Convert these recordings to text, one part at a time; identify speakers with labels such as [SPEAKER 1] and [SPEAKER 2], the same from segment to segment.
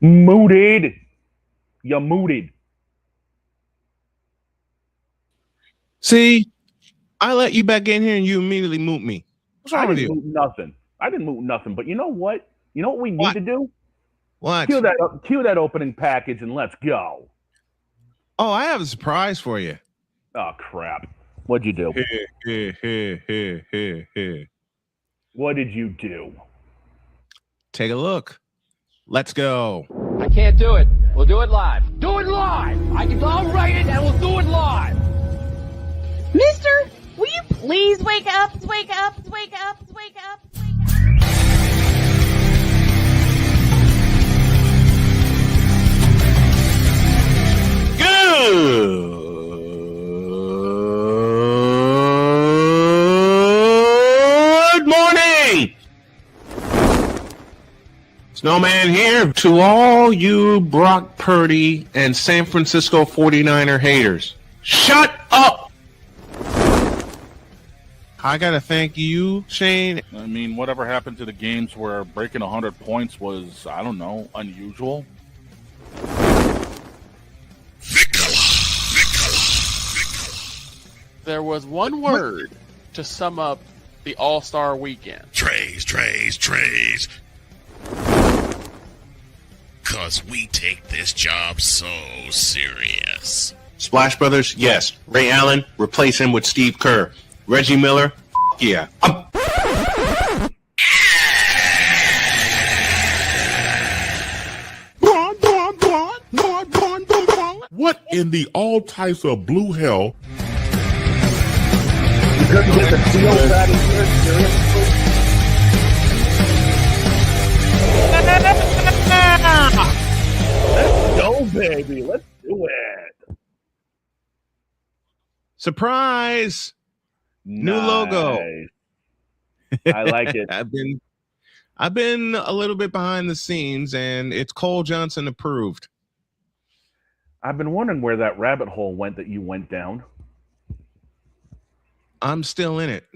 [SPEAKER 1] Mooted. You're mooted.
[SPEAKER 2] See, I let you back in here and you immediately moot me. What's wrong with you?
[SPEAKER 1] Moot nothing. I didn't moot nothing. But you know what? You know what we need to do?
[SPEAKER 2] What?
[SPEAKER 1] Cue that opening package and let's go.
[SPEAKER 2] Oh, I have a surprise for you.
[SPEAKER 1] Oh, crap. What'd you do? What did you do?
[SPEAKER 2] Take a look. Let's go.
[SPEAKER 3] I can't do it. We'll do it live. Do it live. I'll write it and we'll do it live.
[SPEAKER 4] Mister, will you please wake up? Wake up, wake up, wake up, wake up.
[SPEAKER 2] Good morning. Snowman here to all you Brock Purdy and San Francisco 49er haters. Shut up! I gotta thank you, Shane.
[SPEAKER 5] I mean, whatever happened to the games where breaking 100 points was, I don't know, unusual?
[SPEAKER 6] There was one word to sum up the All-Star weekend.
[SPEAKER 7] Trays. Cause we take this job so serious.
[SPEAKER 2] Splash Brothers, yes. Ray Allen, replace him with Steve Kerr. Reggie Miller, yeah.
[SPEAKER 8] What in the all types of blue hell?
[SPEAKER 1] You couldn't get the deal back in here, seriously? Let's go, baby. Let's do it.
[SPEAKER 2] Surprise! New logo.
[SPEAKER 1] I like it.
[SPEAKER 2] I've been a little bit behind the scenes, and it's Cole Johnson approved.
[SPEAKER 1] I've been wondering where that rabbit hole went that you went down.
[SPEAKER 2] I'm still in it.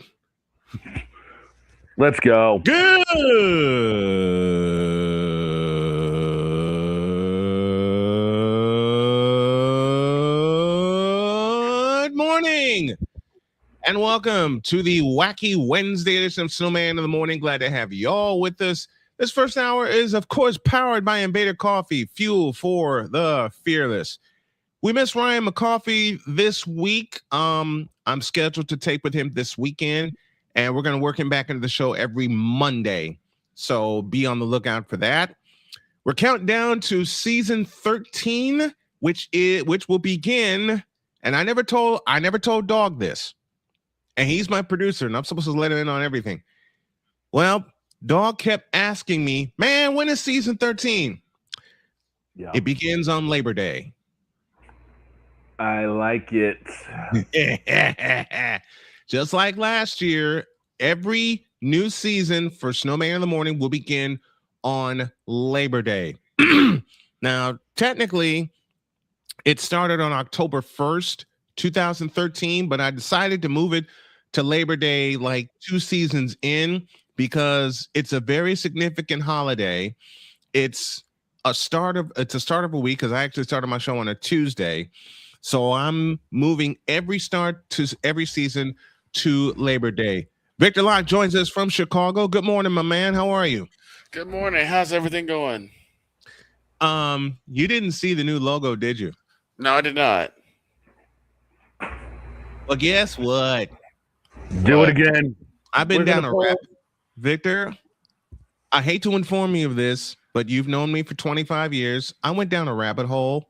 [SPEAKER 1] Let's go.
[SPEAKER 2] Good morning, and welcome to the wacky Wednesday edition of Snowman in the Morning. Glad to have y'all with us. This first hour is, of course, powered by Invader Coffee, fuel for the fearless. We miss Ryan McCoffey this week. I'm scheduled to tape with him this weekend, and we're going to work him back into the show every Monday. So be on the lookout for that. We're counting down to season 13, which will begin. And I never told Dog this, and he's my producer, and I'm supposed to let him in on everything. Well, Dog kept asking me, man, when is season 13? Yeah. It begins on Labor Day.
[SPEAKER 1] I like it.
[SPEAKER 2] Just like last year, every new season for Snowman in the Morning will begin on Labor Day. Now, technically, it started on October 1st, 2013, but I decided to move it to Labor Day like 2 seasons in because it's a very significant holiday. It's a start of a week because I actually started my show on a Tuesday. So I'm moving every season to Labor Day. Victor Locke joins us from Chicago. Good morning, my man. How are you?
[SPEAKER 6] Good morning. How's everything going?
[SPEAKER 2] You didn't see the new logo, did you?
[SPEAKER 6] No, I did not.
[SPEAKER 2] Well, guess what?
[SPEAKER 1] Do it again.
[SPEAKER 2] I've been down a rabbit. Victor, I hate to inform you of this, but you've known me for 25 years. I went down a rabbit hole.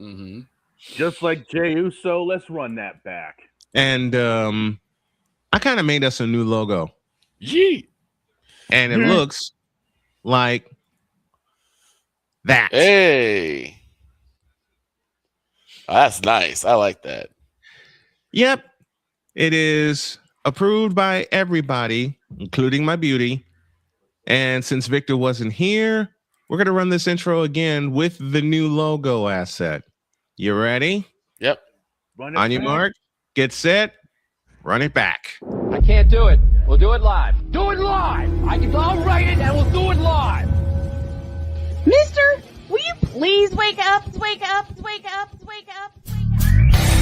[SPEAKER 6] Mm-hmm.
[SPEAKER 1] Just like Jey Uso, let's run that back.
[SPEAKER 2] And I kind of made us a new logo.
[SPEAKER 6] Yeet.
[SPEAKER 2] And it looks like that.
[SPEAKER 6] Hey. Oh, that's nice. I like that.
[SPEAKER 2] Yep. It is approved by everybody, including my beauty. And since Victor wasn't here, we're going to run this intro again with the new logo asset. You ready?
[SPEAKER 6] Yep.
[SPEAKER 2] On your mark, get set, run it back.
[SPEAKER 3] I can't do it. We'll do it live. Do it live. I'll write it and we'll do it live.
[SPEAKER 4] Mister, wake up, wake up, wake up, wake up.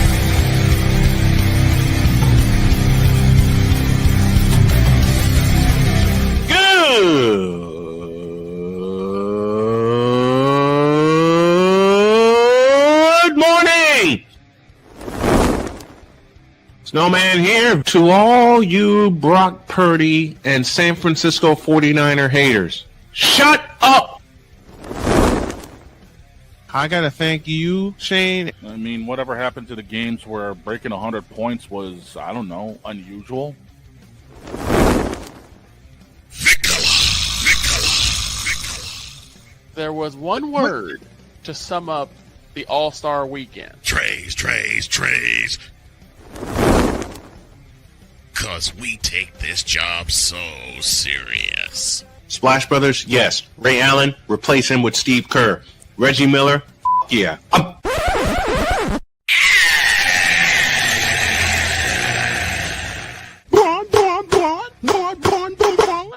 [SPEAKER 2] Good morning. Snowman here to all you Brock Purdy and San Francisco 49er haters. Shut up! I gotta thank you, Shane.
[SPEAKER 5] I mean, whatever happened to the games where breaking 100 points was, I don't know, unusual?
[SPEAKER 6] There was one word to sum up the All-Star weekend.
[SPEAKER 7] Trays. Cause we take this job so serious.
[SPEAKER 2] Splash Brothers, yes. Ray Allen, replace him with Steve Kerr. Reggie Miller, yeah.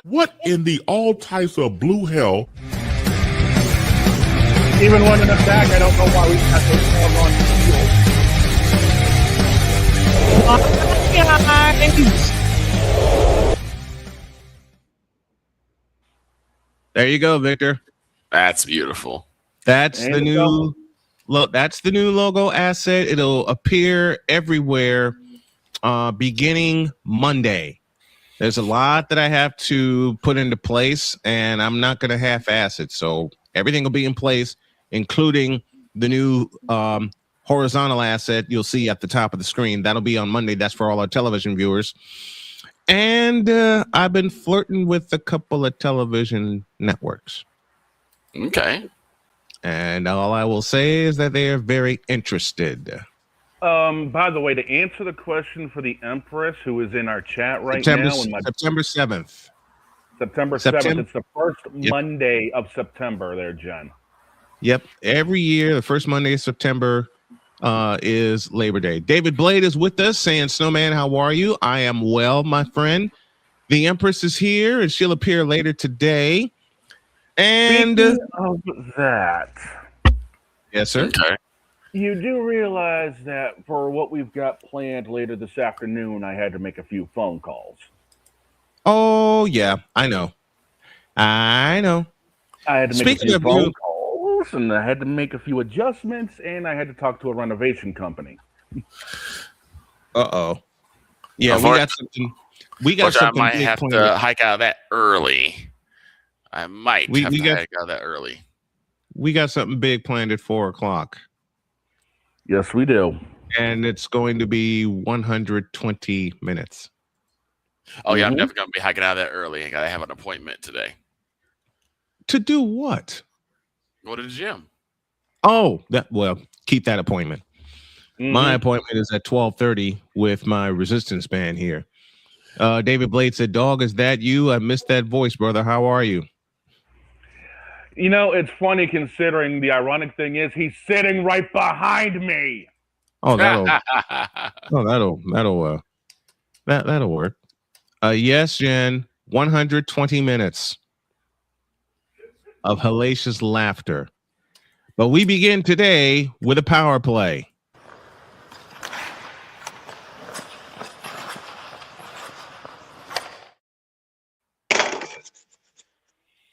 [SPEAKER 8] What in the all types of blue hell?
[SPEAKER 1] Even when in the back, I don't know why we have to have on
[SPEAKER 2] There you go, Victor.
[SPEAKER 6] That's beautiful.
[SPEAKER 2] That's
[SPEAKER 1] There
[SPEAKER 2] the
[SPEAKER 1] you
[SPEAKER 2] new look. That's the new logo asset. It'll appear everywhere beginning Monday. There's a lot that I have to put into place, and I'm not going to half-ass it. So everything will be in place, including the new horizontal asset you'll see at the top of the screen. That'll be on Monday. That's for all our television viewers. And I've been flirting with a couple of television networks.
[SPEAKER 6] Okay.
[SPEAKER 2] And all I will say is that they are very interested.
[SPEAKER 1] By the way, to answer the question for the Empress, who is in our chat right
[SPEAKER 2] September,
[SPEAKER 1] now,
[SPEAKER 2] September 7th.
[SPEAKER 1] September 7th, it's the first Monday of September there, Jen.
[SPEAKER 2] Yep. Every year, the first Monday of September is Labor Day. David Blade is with us saying, Snowman, how are you? I am well, my friend. The Empress is here, and she'll appear later today. And
[SPEAKER 1] Speaking of that,
[SPEAKER 2] yes, sir.
[SPEAKER 6] Okay.
[SPEAKER 1] you do realize that for what we've got planned later this afternoon, I had to make a few phone calls.
[SPEAKER 2] Oh, yeah, I know. I know.
[SPEAKER 1] I had to make
[SPEAKER 2] Speaking
[SPEAKER 1] a few
[SPEAKER 2] of
[SPEAKER 1] phone
[SPEAKER 2] you-
[SPEAKER 1] calls, and I had to make a few adjustments, and I had to talk to a renovation company.
[SPEAKER 2] Uh-oh. Yeah, we got something. We got
[SPEAKER 6] Which I
[SPEAKER 2] something
[SPEAKER 6] might
[SPEAKER 2] big
[SPEAKER 6] have
[SPEAKER 2] planned.
[SPEAKER 6] to hike out of that early. I might
[SPEAKER 2] We
[SPEAKER 6] have to
[SPEAKER 2] got-
[SPEAKER 6] hike out of that early.
[SPEAKER 2] We got something big planned at 4:00.
[SPEAKER 1] Yes, we do.
[SPEAKER 2] And it's going to be 120 minutes.
[SPEAKER 6] Oh, yeah, I'm
[SPEAKER 1] Mhm.
[SPEAKER 6] definitely going to be hiking out of that early. I got to have an appointment today.
[SPEAKER 2] To do what?
[SPEAKER 6] Go to the gym.
[SPEAKER 2] Oh, keep that appointment.
[SPEAKER 1] Mhm.
[SPEAKER 2] My appointment is at 12:30 with my resistance band here. David Blade said, Dog, is that you? I missed that voice, brother. How are you?
[SPEAKER 1] You know, it's funny considering the ironic thing is he's sitting right behind me.
[SPEAKER 2] Oh, that'll work. Yes, Jen, 120 minutes of hellacious laughter. But we begin today with a power play.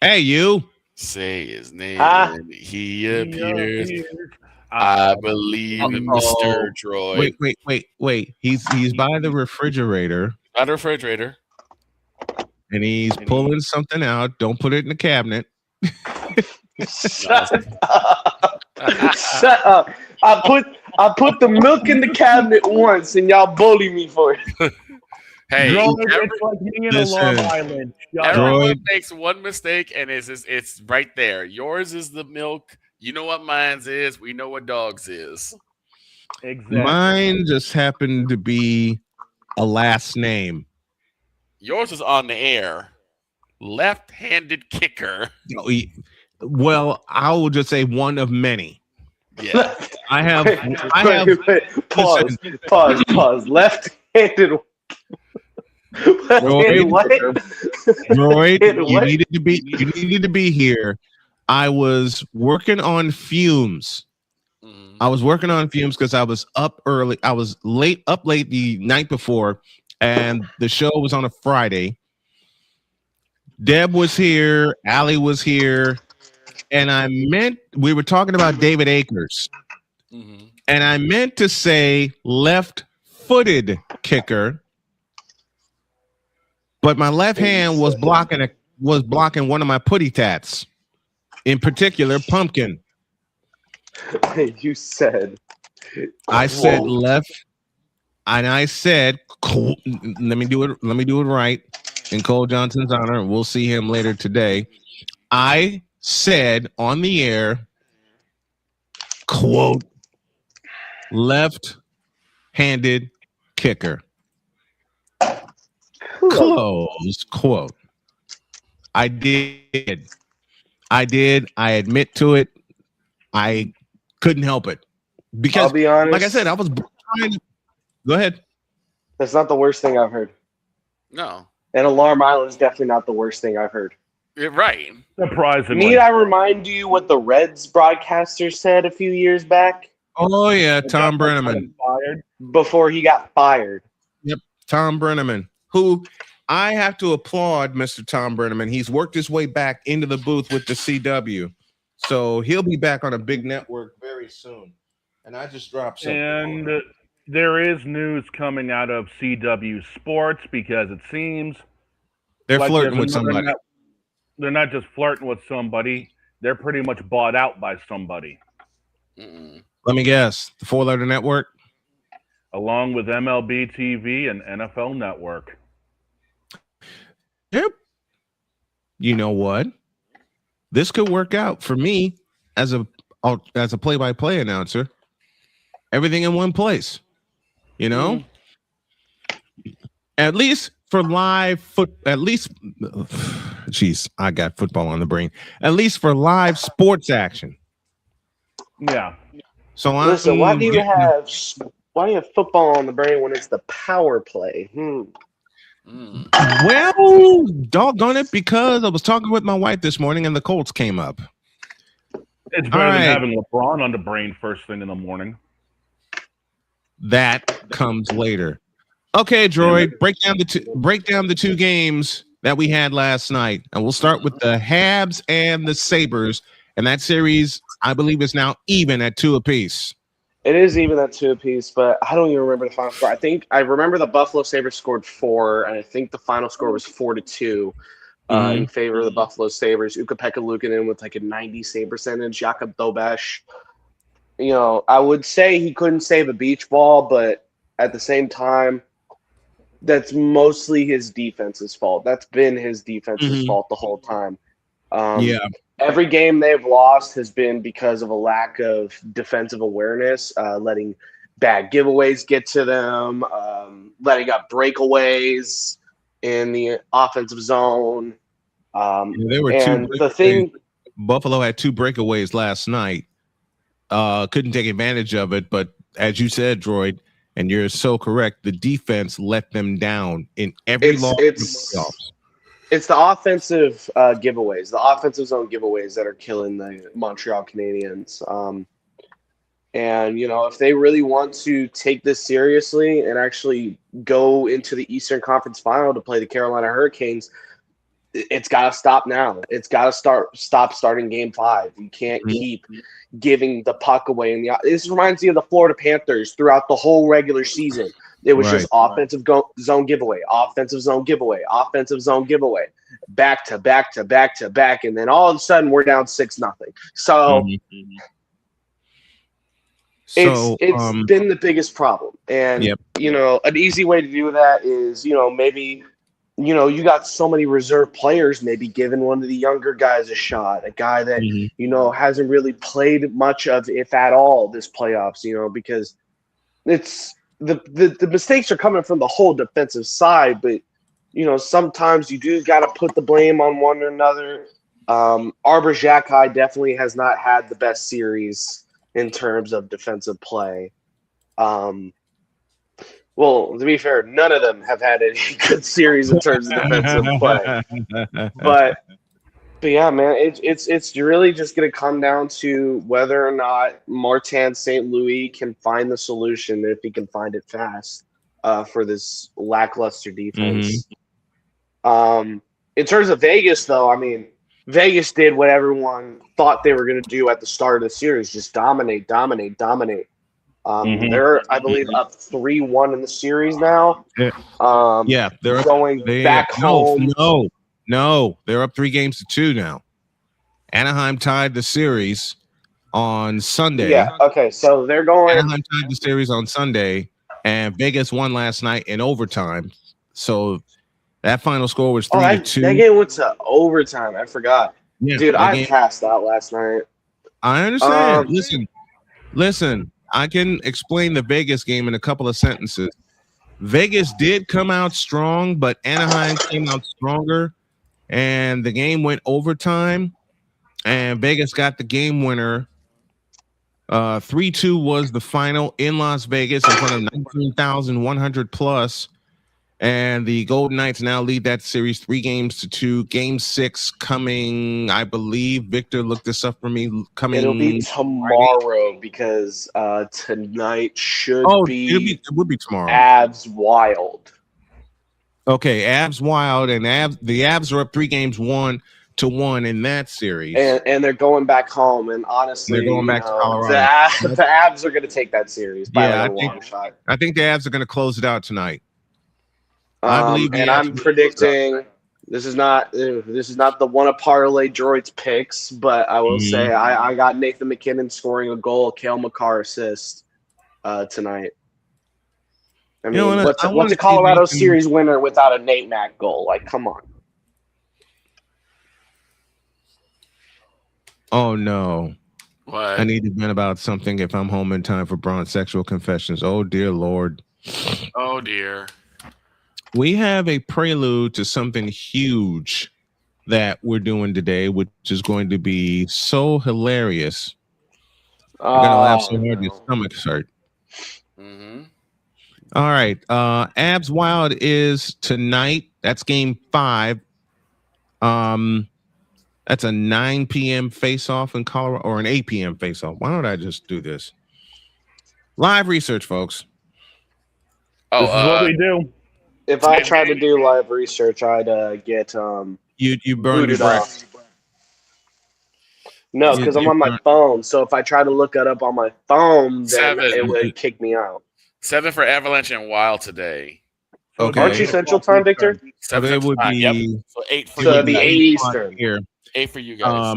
[SPEAKER 2] Hey, you.
[SPEAKER 6] Say his name. He appears. I believe in Mr. Droid.
[SPEAKER 2] Wait. He's by the refrigerator.
[SPEAKER 6] By the refrigerator.
[SPEAKER 2] And he's pulling something out. Don't put it in the cabinet.
[SPEAKER 9] Shut up. Shut up. I put the milk in the cabinet once and y'all bully me for it.
[SPEAKER 6] Hey,
[SPEAKER 1] It's like me in a Love Island.
[SPEAKER 6] everyone makes one mistake and it's right there. Yours is the milk. You know what mine's is. We know what dog's is.
[SPEAKER 1] Exactly.
[SPEAKER 2] Mine just happened to be a last name.
[SPEAKER 6] Yours is on the air. Left-handed kicker.
[SPEAKER 2] Well, I will just say one of many.
[SPEAKER 6] Yeah.
[SPEAKER 2] I have.
[SPEAKER 9] Pause. Left-handed.
[SPEAKER 2] Droid,
[SPEAKER 9] What?
[SPEAKER 2] Droid,
[SPEAKER 9] What?
[SPEAKER 2] you needed to be here I was working on fumes. I was working on fumes because I was up early. I was up late the night before, and the show was on a Friday. Deb was here, Allie was here, and we were talking about David Akers, and I meant to say left-footed kicker, but my left hand was blocking one of my putty tats, in particular, Pumpkin.
[SPEAKER 9] You said.
[SPEAKER 2] I said left, and I said, let me do it right in Cole Johnson's honor. We'll see him later today. I said on the air, quote, left-handed kicker. Close quote. I did. I admit to it. I couldn't help it. Because,
[SPEAKER 9] I'll be honest,
[SPEAKER 2] like I said, I was trying to... Go ahead.
[SPEAKER 9] That's not the worst thing I've heard.
[SPEAKER 6] No.
[SPEAKER 9] And Alarm Island is definitely not the worst thing I've heard.
[SPEAKER 6] You're right.
[SPEAKER 1] Surprisingly.
[SPEAKER 9] Need I remind you what the Reds broadcaster said a few years back?
[SPEAKER 2] Oh, yeah, Tom Brenneman.
[SPEAKER 9] Before he got fired.
[SPEAKER 2] Yep, Tom Brenneman, who I have to applaud Mr. Tom Brenneman. He's worked his way back into the booth with the CW. So he'll be back on a big network very soon. And I just dropped something.
[SPEAKER 1] And there is news coming out of CW Sports because it seems
[SPEAKER 2] they're
[SPEAKER 1] like
[SPEAKER 2] flirting with somebody.
[SPEAKER 1] They're not just flirting with somebody. They're pretty much bought out by somebody.
[SPEAKER 2] Let me guess. The 4-letter network?
[SPEAKER 1] Along with MLB TV and NFL Network.
[SPEAKER 2] Yep. You know what? This could work out for me as a play-by-play announcer. Everything in one place. You know? At least for live jeez, I got football on the brain. At least for live sports action.
[SPEAKER 1] Yeah.
[SPEAKER 9] So listen, why do you have football on the brain when it's the power play?
[SPEAKER 2] Well, doggone it, because I was talking with my wife this morning and the Colts came up.
[SPEAKER 1] It's better than having LeBron on the brain first thing in the morning.
[SPEAKER 2] That comes later. Okay, Droid, break down the two games that we had last night, and we'll start with the Habs and the Sabres. And that series, I believe, is now even at 2 apiece.
[SPEAKER 9] It is even at 2 apiece, but I don't even remember the final score. I remember the Buffalo Sabres scored 4, and I think the final score was 4-2 in favor of the Buffalo Sabres. Ukko-Pekka Luukkonen with like a 90 save percentage. Jakob Dobesh. You know, I would say he couldn't save a beach ball, but at the same time, that's mostly his defense's fault. That's been his defense's fault the whole time. Every game they've lost has been because of a lack of defensive awareness, letting bad giveaways get to them, letting up breakaways in the offensive zone.
[SPEAKER 2] There were Buffalo had 2 breakaways last night. Couldn't take advantage of it, but as you said, Droid, and you're so correct, the defense let them down in every loss of the playoffs.
[SPEAKER 9] It's the offensive giveaways, the offensive zone giveaways that are killing the Montreal Canadiens. And, you know, if they really want to take this seriously and actually go into the Eastern Conference Final to play the Carolina Hurricanes, it's got to stop now. It's got to stop starting Game 5. You can't keep giving the puck away. This reminds me of the Florida Panthers throughout the whole regular season. It was just offensive zone giveaway, offensive zone giveaway, offensive zone giveaway, back to back to back to back, and then all of a sudden we're down 6-0. So it's been the biggest problem. And you know, an easy way to do that is, you know, maybe, you know, you got so many reserve players, maybe giving one of the younger guys a shot, a guy that you know hasn't really played much of, if at all, this playoffs. You know, because it's the mistakes are coming from the whole defensive side, but you know, sometimes you do got to put the blame on one or another. Arbor Xhekaj definitely has not had the best series in terms of defensive play. Well, to be fair, none of them have had any good series in terms of defensive play. But But yeah, man, it's really just going to come down to whether or not Martin St. Louis can find the solution, if he can find it fast, for this lackluster defense. In terms of Vegas, though, I mean, Vegas did what everyone thought they were going to do at the start of the series, just dominate. They're, I believe, up 3-1 in the series now.
[SPEAKER 2] Yeah, they're
[SPEAKER 9] going back home.
[SPEAKER 2] No, they're up 3-2 now. Anaheim tied the series on Sunday.
[SPEAKER 9] Yeah, okay, so they're going.
[SPEAKER 2] Anaheim tied the series on Sunday, and Vegas won last night in overtime. So that final score was 3-2.
[SPEAKER 9] That game went to overtime. I forgot.
[SPEAKER 2] Yeah,
[SPEAKER 9] dude, I passed out last night.
[SPEAKER 2] I understand. Listen. I can explain the Vegas game in a couple of sentences. Vegas did come out strong, but Anaheim came out stronger, and the game went overtime, and Vegas got the game winner. 3-2 was the final in Las Vegas in front of 19,100 plus. And the Golden Knights now lead that series 3-2. Game 6 coming, I believe. Victor, look this up for me.
[SPEAKER 9] It'll be tomorrow because tonight should be.
[SPEAKER 2] It would be tomorrow.
[SPEAKER 9] Avs Wild.
[SPEAKER 2] Okay, Avs Wild, and the Avs are up 3-1 in that series.
[SPEAKER 9] And they're going back home. And honestly,
[SPEAKER 2] they're going back to Colorado.
[SPEAKER 9] The Avs are going to take that series by a long shot.
[SPEAKER 2] I think the Avs are going to close it out tonight. I believe,
[SPEAKER 9] and I'm predicting this is not the one of Parlay Droid's picks, but I will say I got Nathan McKinnon scoring a goal, Cale Makar assist tonight. I mean, what's a Colorado series winner without a Nate Mack goal? Like, come on.
[SPEAKER 2] Oh no!
[SPEAKER 6] What?
[SPEAKER 2] I need to vent about something if I'm home in time for Braun's sexual confessions. Oh dear Lord!
[SPEAKER 6] Oh dear.
[SPEAKER 2] We have a prelude to something huge that we're doing today, which is going to be so hilarious. We're going to laugh so hard your stomachs hurt. All right. Avs Wild is tonight. That's game 5. That's a 9 p.m. face-off in Colorado, or an 8 p.m. face-off. Why don't I just do this? Live research, folks.
[SPEAKER 1] This is what we do.
[SPEAKER 9] If I tried to do live research, I'd get
[SPEAKER 2] you burn your breath.
[SPEAKER 9] No, because I'm on my phone. So if I try to look it up on my phone, then it would kick me out.
[SPEAKER 6] 7 for Avalanche and Wild today.
[SPEAKER 2] Okay.
[SPEAKER 9] Aren't you Central Time, Victor?
[SPEAKER 6] 7
[SPEAKER 2] it would be.
[SPEAKER 6] Yep. So 8 for
[SPEAKER 9] so
[SPEAKER 6] you.
[SPEAKER 9] It'd be 8 Eastern.
[SPEAKER 2] Here.
[SPEAKER 6] 8 for you guys.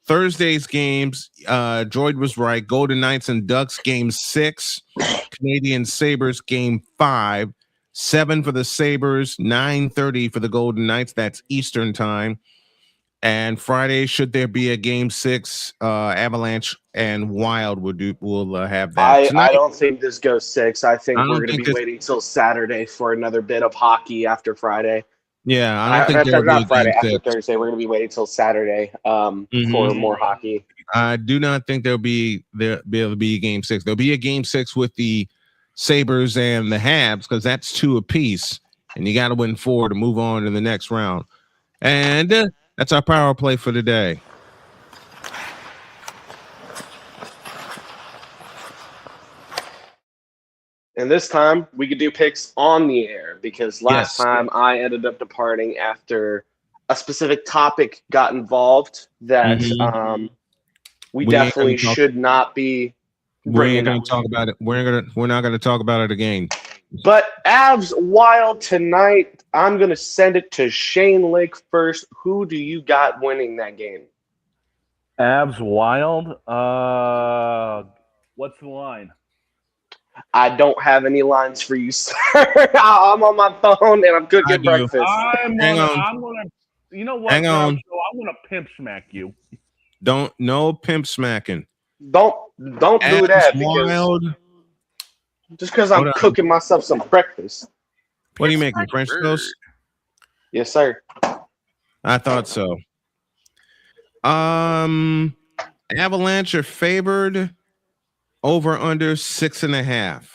[SPEAKER 2] Thursday's games, Droid was right. Golden Knights and Ducks, game 6. Canadian Sabres, game 5. 7 for the Sabres, 9:30 for the Golden Knights. That's Eastern time. And Friday, should there be a game 6, Avalanche and Wild will have that.
[SPEAKER 9] I don't think this goes 6. I think we're going to be waiting till Saturday for another bit of hockey after Friday.
[SPEAKER 2] Yeah, I don't think there'll be
[SPEAKER 9] Friday after Thursday. We're going to be waiting till Saturday for more hockey.
[SPEAKER 2] I do not think there'll be able to be a game 6. There'll be a game 6 with the Sabres and the Habs because that's 2 apiece, and you got to win 4 to move on to the next round. And that's our power play for today.
[SPEAKER 9] And this time we could do picks on the air because last time I ended up departing after a specific topic got involved that we definitely should not be.
[SPEAKER 2] We're going to talk about it. We're not going to talk about it again.
[SPEAKER 9] But Avs Wild tonight, I'm going to send it to Shane Lake first. Who do you got winning that game?
[SPEAKER 1] Avs Wild. What's the line?
[SPEAKER 9] I don't have any lines for you, sir. I'm on my phone and I'm cooking breakfast.
[SPEAKER 1] Hang on. You know what?
[SPEAKER 2] Hang on.
[SPEAKER 1] I'm going to pimp smack you.
[SPEAKER 2] No pimp smacking.
[SPEAKER 9] Don't do that
[SPEAKER 2] Wild.
[SPEAKER 9] Just because I'm cooking myself some breakfast.
[SPEAKER 2] What are you making? French toast?
[SPEAKER 9] Yes, sir.
[SPEAKER 2] I thought so. Avalanche are favored over under 6.5.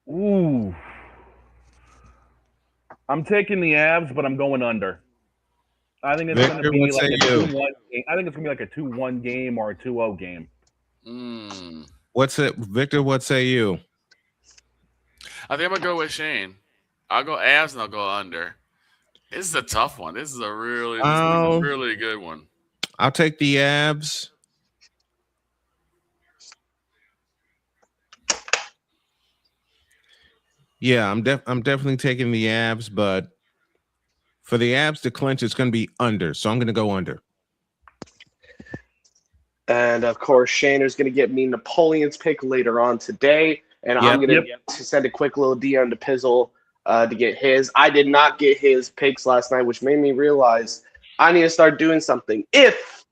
[SPEAKER 1] Ooh. I'm taking the Avs, but I'm going under. I think it's
[SPEAKER 2] Victor,
[SPEAKER 1] going to be
[SPEAKER 2] what
[SPEAKER 1] like
[SPEAKER 2] say
[SPEAKER 1] a
[SPEAKER 2] you?
[SPEAKER 1] 2-1 game. I think it's going to be like a 2-1 game or a 2-0 game.
[SPEAKER 2] What's it, Victor? What say you?
[SPEAKER 6] I think I'm gonna go with Shane. I'll go Avs and I'll go under. This is a tough one. This is a really good one.
[SPEAKER 2] I'll take the Avs. Yeah, I'm definitely taking the Avs, but for the Avs to clinch, it's going to be under. So I'm going to go under.
[SPEAKER 9] And of course, Shane is going to get me Napoleon's pick later on today, and I'm going to send a quick little DM to Pizzle to get his. I did not get his picks last night, which made me realize I need to start doing something. If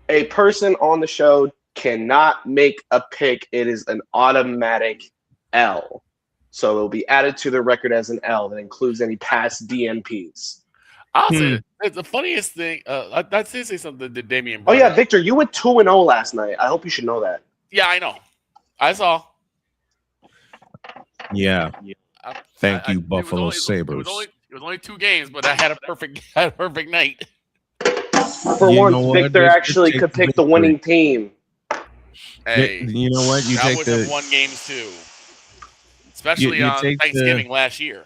[SPEAKER 9] a person on the show cannot make a pick, it is an automatic L. So it'll be added to the record as an L that includes any past DNPs.
[SPEAKER 6] I'll say it's the funniest thing. I did say something to Damian.
[SPEAKER 9] Oh yeah, Victor, you went 2-0 last night. I hope you should know that.
[SPEAKER 6] Yeah, I know. I saw.
[SPEAKER 2] Yeah. Thank you, Buffalo Sabres.
[SPEAKER 6] It was only 2 games, but I had a perfect night.
[SPEAKER 9] For once, Victor actually could pick the winning team.
[SPEAKER 6] Hey,
[SPEAKER 2] you know what? You
[SPEAKER 6] I
[SPEAKER 2] take
[SPEAKER 6] would
[SPEAKER 2] the
[SPEAKER 6] have won games too, especially on Thanksgiving last year.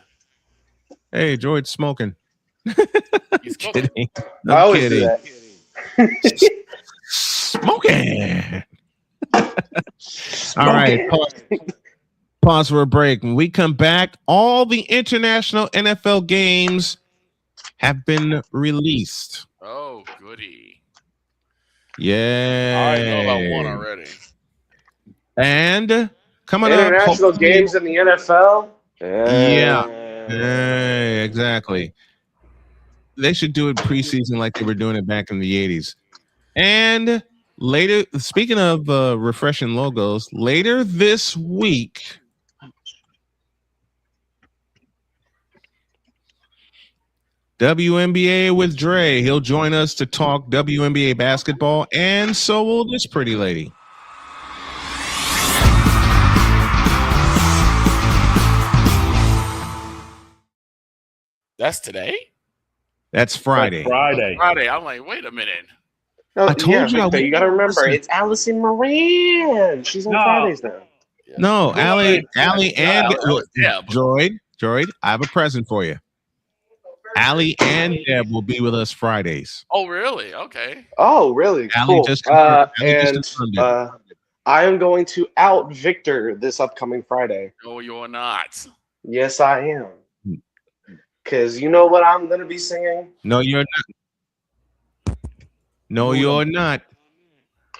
[SPEAKER 2] Hey, George smoking.
[SPEAKER 6] He's kidding.
[SPEAKER 9] I always do that.
[SPEAKER 2] Smoking. All right. Pause for a break. When we come back, all the international NFL games have been released.
[SPEAKER 6] Oh, goody.
[SPEAKER 2] Yeah.
[SPEAKER 6] I know about one already.
[SPEAKER 2] And coming
[SPEAKER 9] international
[SPEAKER 2] up.
[SPEAKER 9] games in the NFL?
[SPEAKER 2] Yeah. Exactly. They should do it preseason like they were doing it back in the 80s. And later, speaking of refreshing logos, later this week, WNBA with Dre. He'll join us to talk WNBA basketball, and so will this pretty lady.
[SPEAKER 6] That's today?
[SPEAKER 2] That's Friday.
[SPEAKER 1] Friday.
[SPEAKER 6] I'm like, wait a minute.
[SPEAKER 9] No,
[SPEAKER 2] I told you.
[SPEAKER 9] Victor, you got to remember, it's Allison Moran. She's on Fridays now.
[SPEAKER 2] No, Allie, and
[SPEAKER 6] yeah,
[SPEAKER 2] Droid, I have a present for you. Allie and Deb will be with us Fridays.
[SPEAKER 6] Oh, really? Okay.
[SPEAKER 9] Oh, really?
[SPEAKER 2] Allie
[SPEAKER 9] Cool.
[SPEAKER 2] just confirmed it.
[SPEAKER 9] I am going to out Victor this upcoming Friday.
[SPEAKER 6] No, you're not.
[SPEAKER 9] Yes, I am. Because you know what I'm going to be singing?
[SPEAKER 2] No, you're not. No, you're not.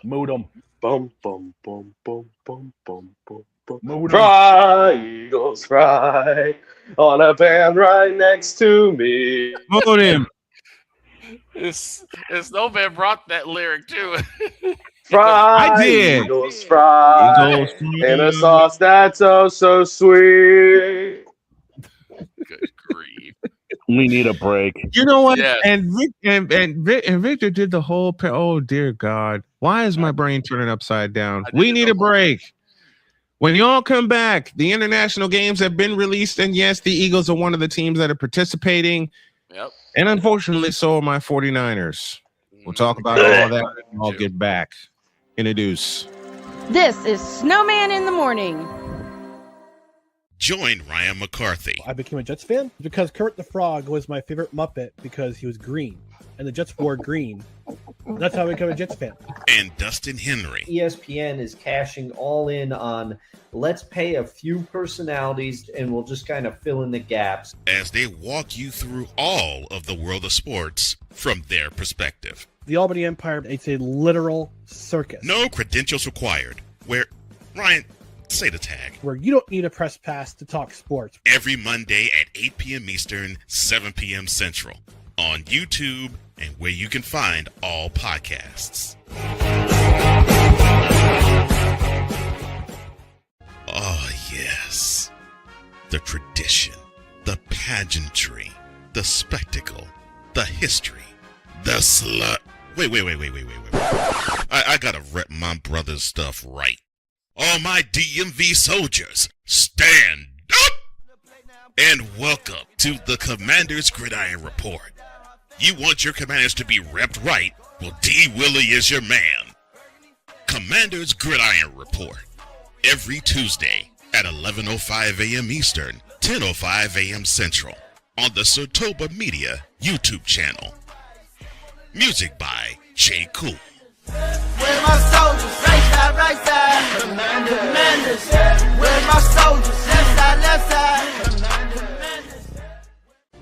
[SPEAKER 1] Mood 'em.
[SPEAKER 9] Bum, bum, bum, bum, bum, bum, bum, bum.
[SPEAKER 1] Mood 'em.
[SPEAKER 9] Fry, Eagles, fry, on a band right next to me.
[SPEAKER 2] Mood him.
[SPEAKER 6] It's Snowman brought that lyric too.
[SPEAKER 9] Fry,
[SPEAKER 2] I did.
[SPEAKER 9] Eagles, fry, in a sauce that's oh so sweet.
[SPEAKER 6] Good grief.
[SPEAKER 1] We need a break.
[SPEAKER 2] You know what?
[SPEAKER 6] Yeah.
[SPEAKER 2] And Victor did the whole. Oh dear God! Why is my brain turning upside down? We need a break. When y'all come back, the international games have been released, and yes, the Eagles are one of the teams that are participating.
[SPEAKER 6] Yep.
[SPEAKER 2] And unfortunately, so are my 49ers. We'll talk about all that when I'll get back. Introduce.
[SPEAKER 4] This is Snowman in the Morning.
[SPEAKER 7] Join Ryan McCarthy
[SPEAKER 10] I became a Jets fan because Kermit the Frog was my favorite Muppet because he was green, and the Jets wore green. That's how I became a Jets fan.
[SPEAKER 7] and Dustin Henry
[SPEAKER 11] ESPN is cashing all in on let's pay a few personalities and we'll just kind of fill in the gaps.
[SPEAKER 7] as they walk you through all of the world of sports from their perspective.
[SPEAKER 10] The Albany Empire, it's a literal circus.
[SPEAKER 7] No credentials required. Where, Ryan, say the tag.
[SPEAKER 10] Where you don't need a press pass to talk sports.
[SPEAKER 7] Every Monday at 8 p.m. Eastern, 7 p.m. Central. On YouTube and where you can find all podcasts. Oh, yes. The tradition, the pageantry, the spectacle, the history, the slut. Wait. I gotta rep my brother's stuff right. All my DMV soldiers, stand up! And welcome to the Commander's Gridiron Report. You want your Commanders to be repped right? Well, D. Willie is your man. Commanders Gridiron Report. Every Tuesday at 11:05 a.m. Eastern, 10:05 a.m. Central on the Sotoba Media YouTube channel. Music by J. Cool.
[SPEAKER 12] Where my soldiers? Right side. Commanders. Where my soldiers? Left side.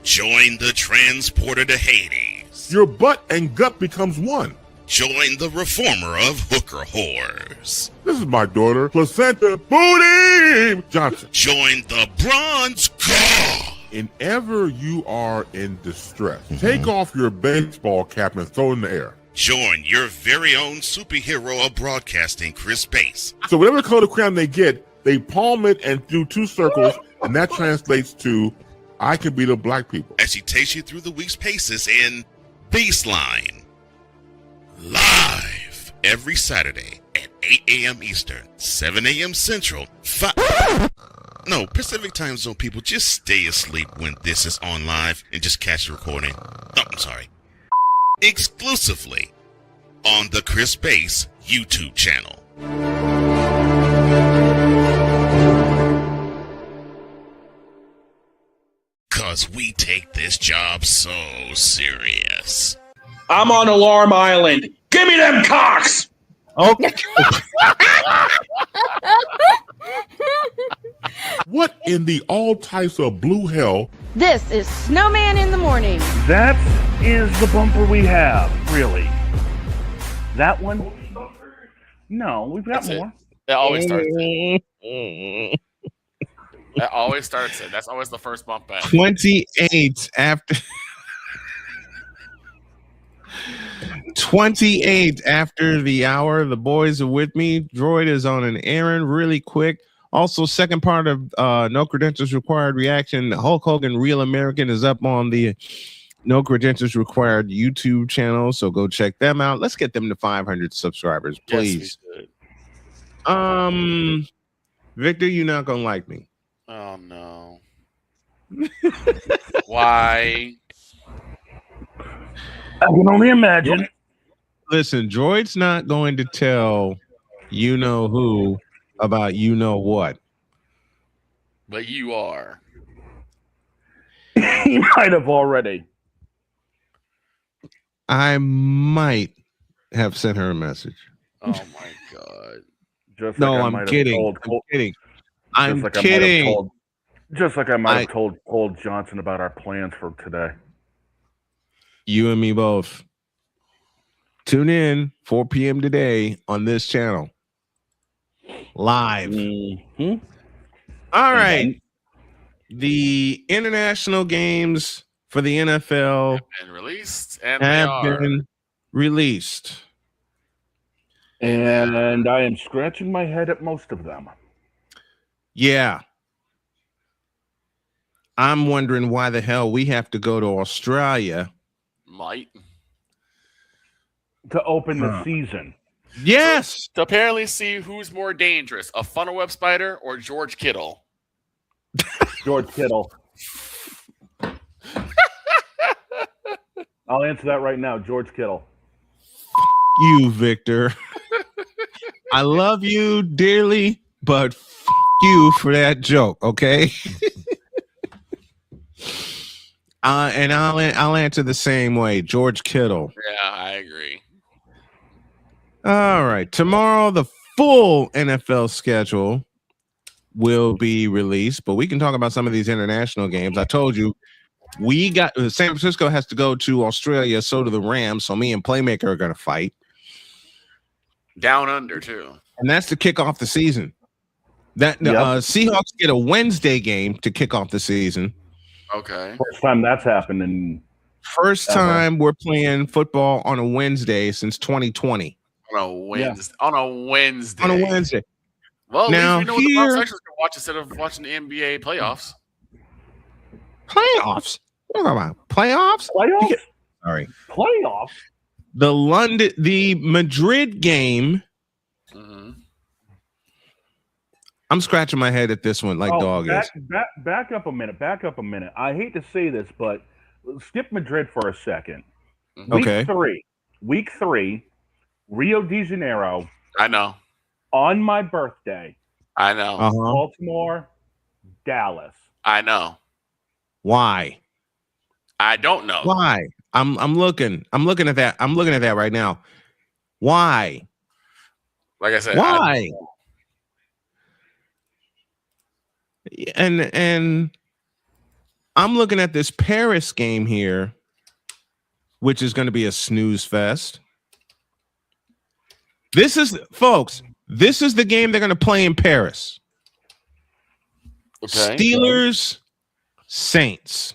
[SPEAKER 7] Join the transporter to Hades.
[SPEAKER 8] Your butt and gut becomes one.
[SPEAKER 7] Join the reformer of hooker whores.
[SPEAKER 8] This is my daughter, Placenta Booty Johnson.
[SPEAKER 7] Join the bronze god.
[SPEAKER 8] Whenever you are in distress, take off your baseball cap and throw it in the air.
[SPEAKER 7] Join your very own superhero of broadcasting, Chris Bass.
[SPEAKER 8] So whatever color crown they get, they palm it and do 2 circles, and that translates to, I can beat up black people.
[SPEAKER 7] As he takes you through the week's paces in Baseline. Live every Saturday at 8 a.m. Eastern, 7 a.m. Central, No, Pacific Time Zone people, just stay asleep when this is on live and just catch the recording. Oh, I'm sorry. Exclusively on the Chris Bass YouTube channel. Cause we take this job so serious.
[SPEAKER 13] I'm on Alarm Island. Give me them cocks!
[SPEAKER 10] Okay.
[SPEAKER 8] What in the all types of blue hell?
[SPEAKER 4] This is Snowman in the morning.
[SPEAKER 1] That is the bumper we have, really. That one? No, we've got
[SPEAKER 6] That's
[SPEAKER 1] more.
[SPEAKER 6] it. That always starts it. That always starts it. That's always the first bump back.
[SPEAKER 2] 28 after 28 after the hour. The boys are with me. Droid is on an errand really quick. Also, second part of No Credentials Required reaction. Hulk Hogan Real American is up on the No Credentials Required YouTube channel, so go check them out. Let's get them to 500 subscribers, please.
[SPEAKER 6] Yes,
[SPEAKER 2] Victor, you're not gonna like me.
[SPEAKER 6] oh no. Why?
[SPEAKER 1] I can only imagine.
[SPEAKER 2] Listen, Droid's not going to tell you know who about you know what.
[SPEAKER 6] But you are.
[SPEAKER 1] He might have already.
[SPEAKER 2] I might have sent her a message.
[SPEAKER 6] Oh my god.
[SPEAKER 1] Just
[SPEAKER 2] No,
[SPEAKER 1] I
[SPEAKER 2] I'm
[SPEAKER 1] might have
[SPEAKER 2] kidding.
[SPEAKER 1] told
[SPEAKER 2] I'm
[SPEAKER 1] Cole-
[SPEAKER 2] kidding.
[SPEAKER 1] just
[SPEAKER 2] I'm
[SPEAKER 1] like I might have
[SPEAKER 2] kidding.
[SPEAKER 1] told- Just like I might have told Cole Johnson about our plans for today.
[SPEAKER 2] You and me both. Tune in 4 p.m. today on this channel. Live.
[SPEAKER 1] Mm-hmm.
[SPEAKER 2] All right. The international games for the NFL
[SPEAKER 6] And released, and they
[SPEAKER 2] have
[SPEAKER 6] are.
[SPEAKER 2] been released.
[SPEAKER 1] And I am scratching my head at most of them.
[SPEAKER 2] Yeah. I'm wondering why the hell we have to go to Australia
[SPEAKER 6] Might.
[SPEAKER 1] To open the season.
[SPEAKER 2] Yes.
[SPEAKER 6] To apparently see who's more dangerous, a funnel web spider or George Kittle.
[SPEAKER 1] George Kittle. I'll answer that right now. George Kittle.
[SPEAKER 2] You, Victor. I love you dearly, but you for that joke, okay? And I'll answer the same way. George Kittle.
[SPEAKER 6] Yeah, I agree.
[SPEAKER 2] All right. Tomorrow, the full NFL schedule will be released, but we can talk about some of these international games. I told you, San Francisco has to go to Australia, so do the Rams. So me and Playmaker are going to fight.
[SPEAKER 6] Down under, too.
[SPEAKER 2] And that's to kick off the season. Seahawks get a Wednesday game to kick off the season.
[SPEAKER 6] Okay.
[SPEAKER 1] First time that's happened in
[SPEAKER 2] First time we're playing football on a Wednesday since 2020.
[SPEAKER 6] On a Wednesday. On a Wednesday.
[SPEAKER 2] On a Wednesday.
[SPEAKER 6] Well,
[SPEAKER 2] now
[SPEAKER 6] at least we know what the Brown section's going to watch instead of watching the NBA playoffs.
[SPEAKER 2] Playoffs? What about playoffs?
[SPEAKER 1] Playoffs?
[SPEAKER 2] Sorry.
[SPEAKER 1] Playoffs?
[SPEAKER 2] The Madrid game.
[SPEAKER 6] Mm-hmm.
[SPEAKER 2] I'm scratching my head at this one like dog is.
[SPEAKER 1] Back up a minute. I hate to say this, but skip Madrid for a second.
[SPEAKER 2] Okay.
[SPEAKER 1] Week three, Rio de Janeiro.
[SPEAKER 6] I know.
[SPEAKER 1] On my birthday.
[SPEAKER 6] I know.
[SPEAKER 1] Baltimore, Dallas.
[SPEAKER 6] I know.
[SPEAKER 2] Why?
[SPEAKER 6] I don't know.
[SPEAKER 2] Why? I'm looking at that. I'm looking at that right now. Why?
[SPEAKER 6] Like I said,
[SPEAKER 2] why? And I'm looking at this Paris game here, which is going to be a snooze fest. This is, folks, this is the game they're going to play in Paris.
[SPEAKER 6] Okay.
[SPEAKER 2] Steelers, Saints.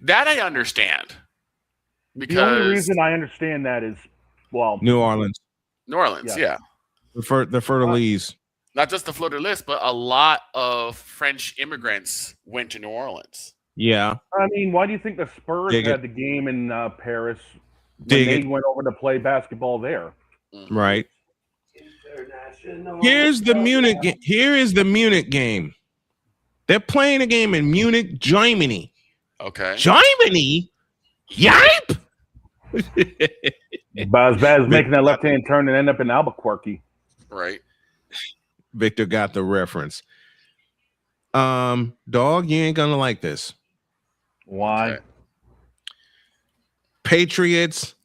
[SPEAKER 6] That I understand. Because
[SPEAKER 1] the only reason I understand that is, well,
[SPEAKER 2] New Orleans.
[SPEAKER 6] New Orleans, yeah.
[SPEAKER 2] The Fleur-de-Lis.
[SPEAKER 6] Not just the Fleur-de-Lis, but a lot of French immigrants went to New Orleans.
[SPEAKER 2] Yeah.
[SPEAKER 1] I mean, why do you think the Spurs had the game in Paris when they went over to play basketball there?
[SPEAKER 2] Right. Here's the Munich. Here is the Munich game. They're playing a game in Munich, Germany.
[SPEAKER 6] Okay.
[SPEAKER 2] Germany? Yipe!
[SPEAKER 1] About as bad as making that left-hand turn and end up in Albuquerque.
[SPEAKER 6] Right.
[SPEAKER 2] Victor got the reference. Dog, you ain't gonna like this.
[SPEAKER 1] Why?
[SPEAKER 6] Okay.
[SPEAKER 2] Patriots,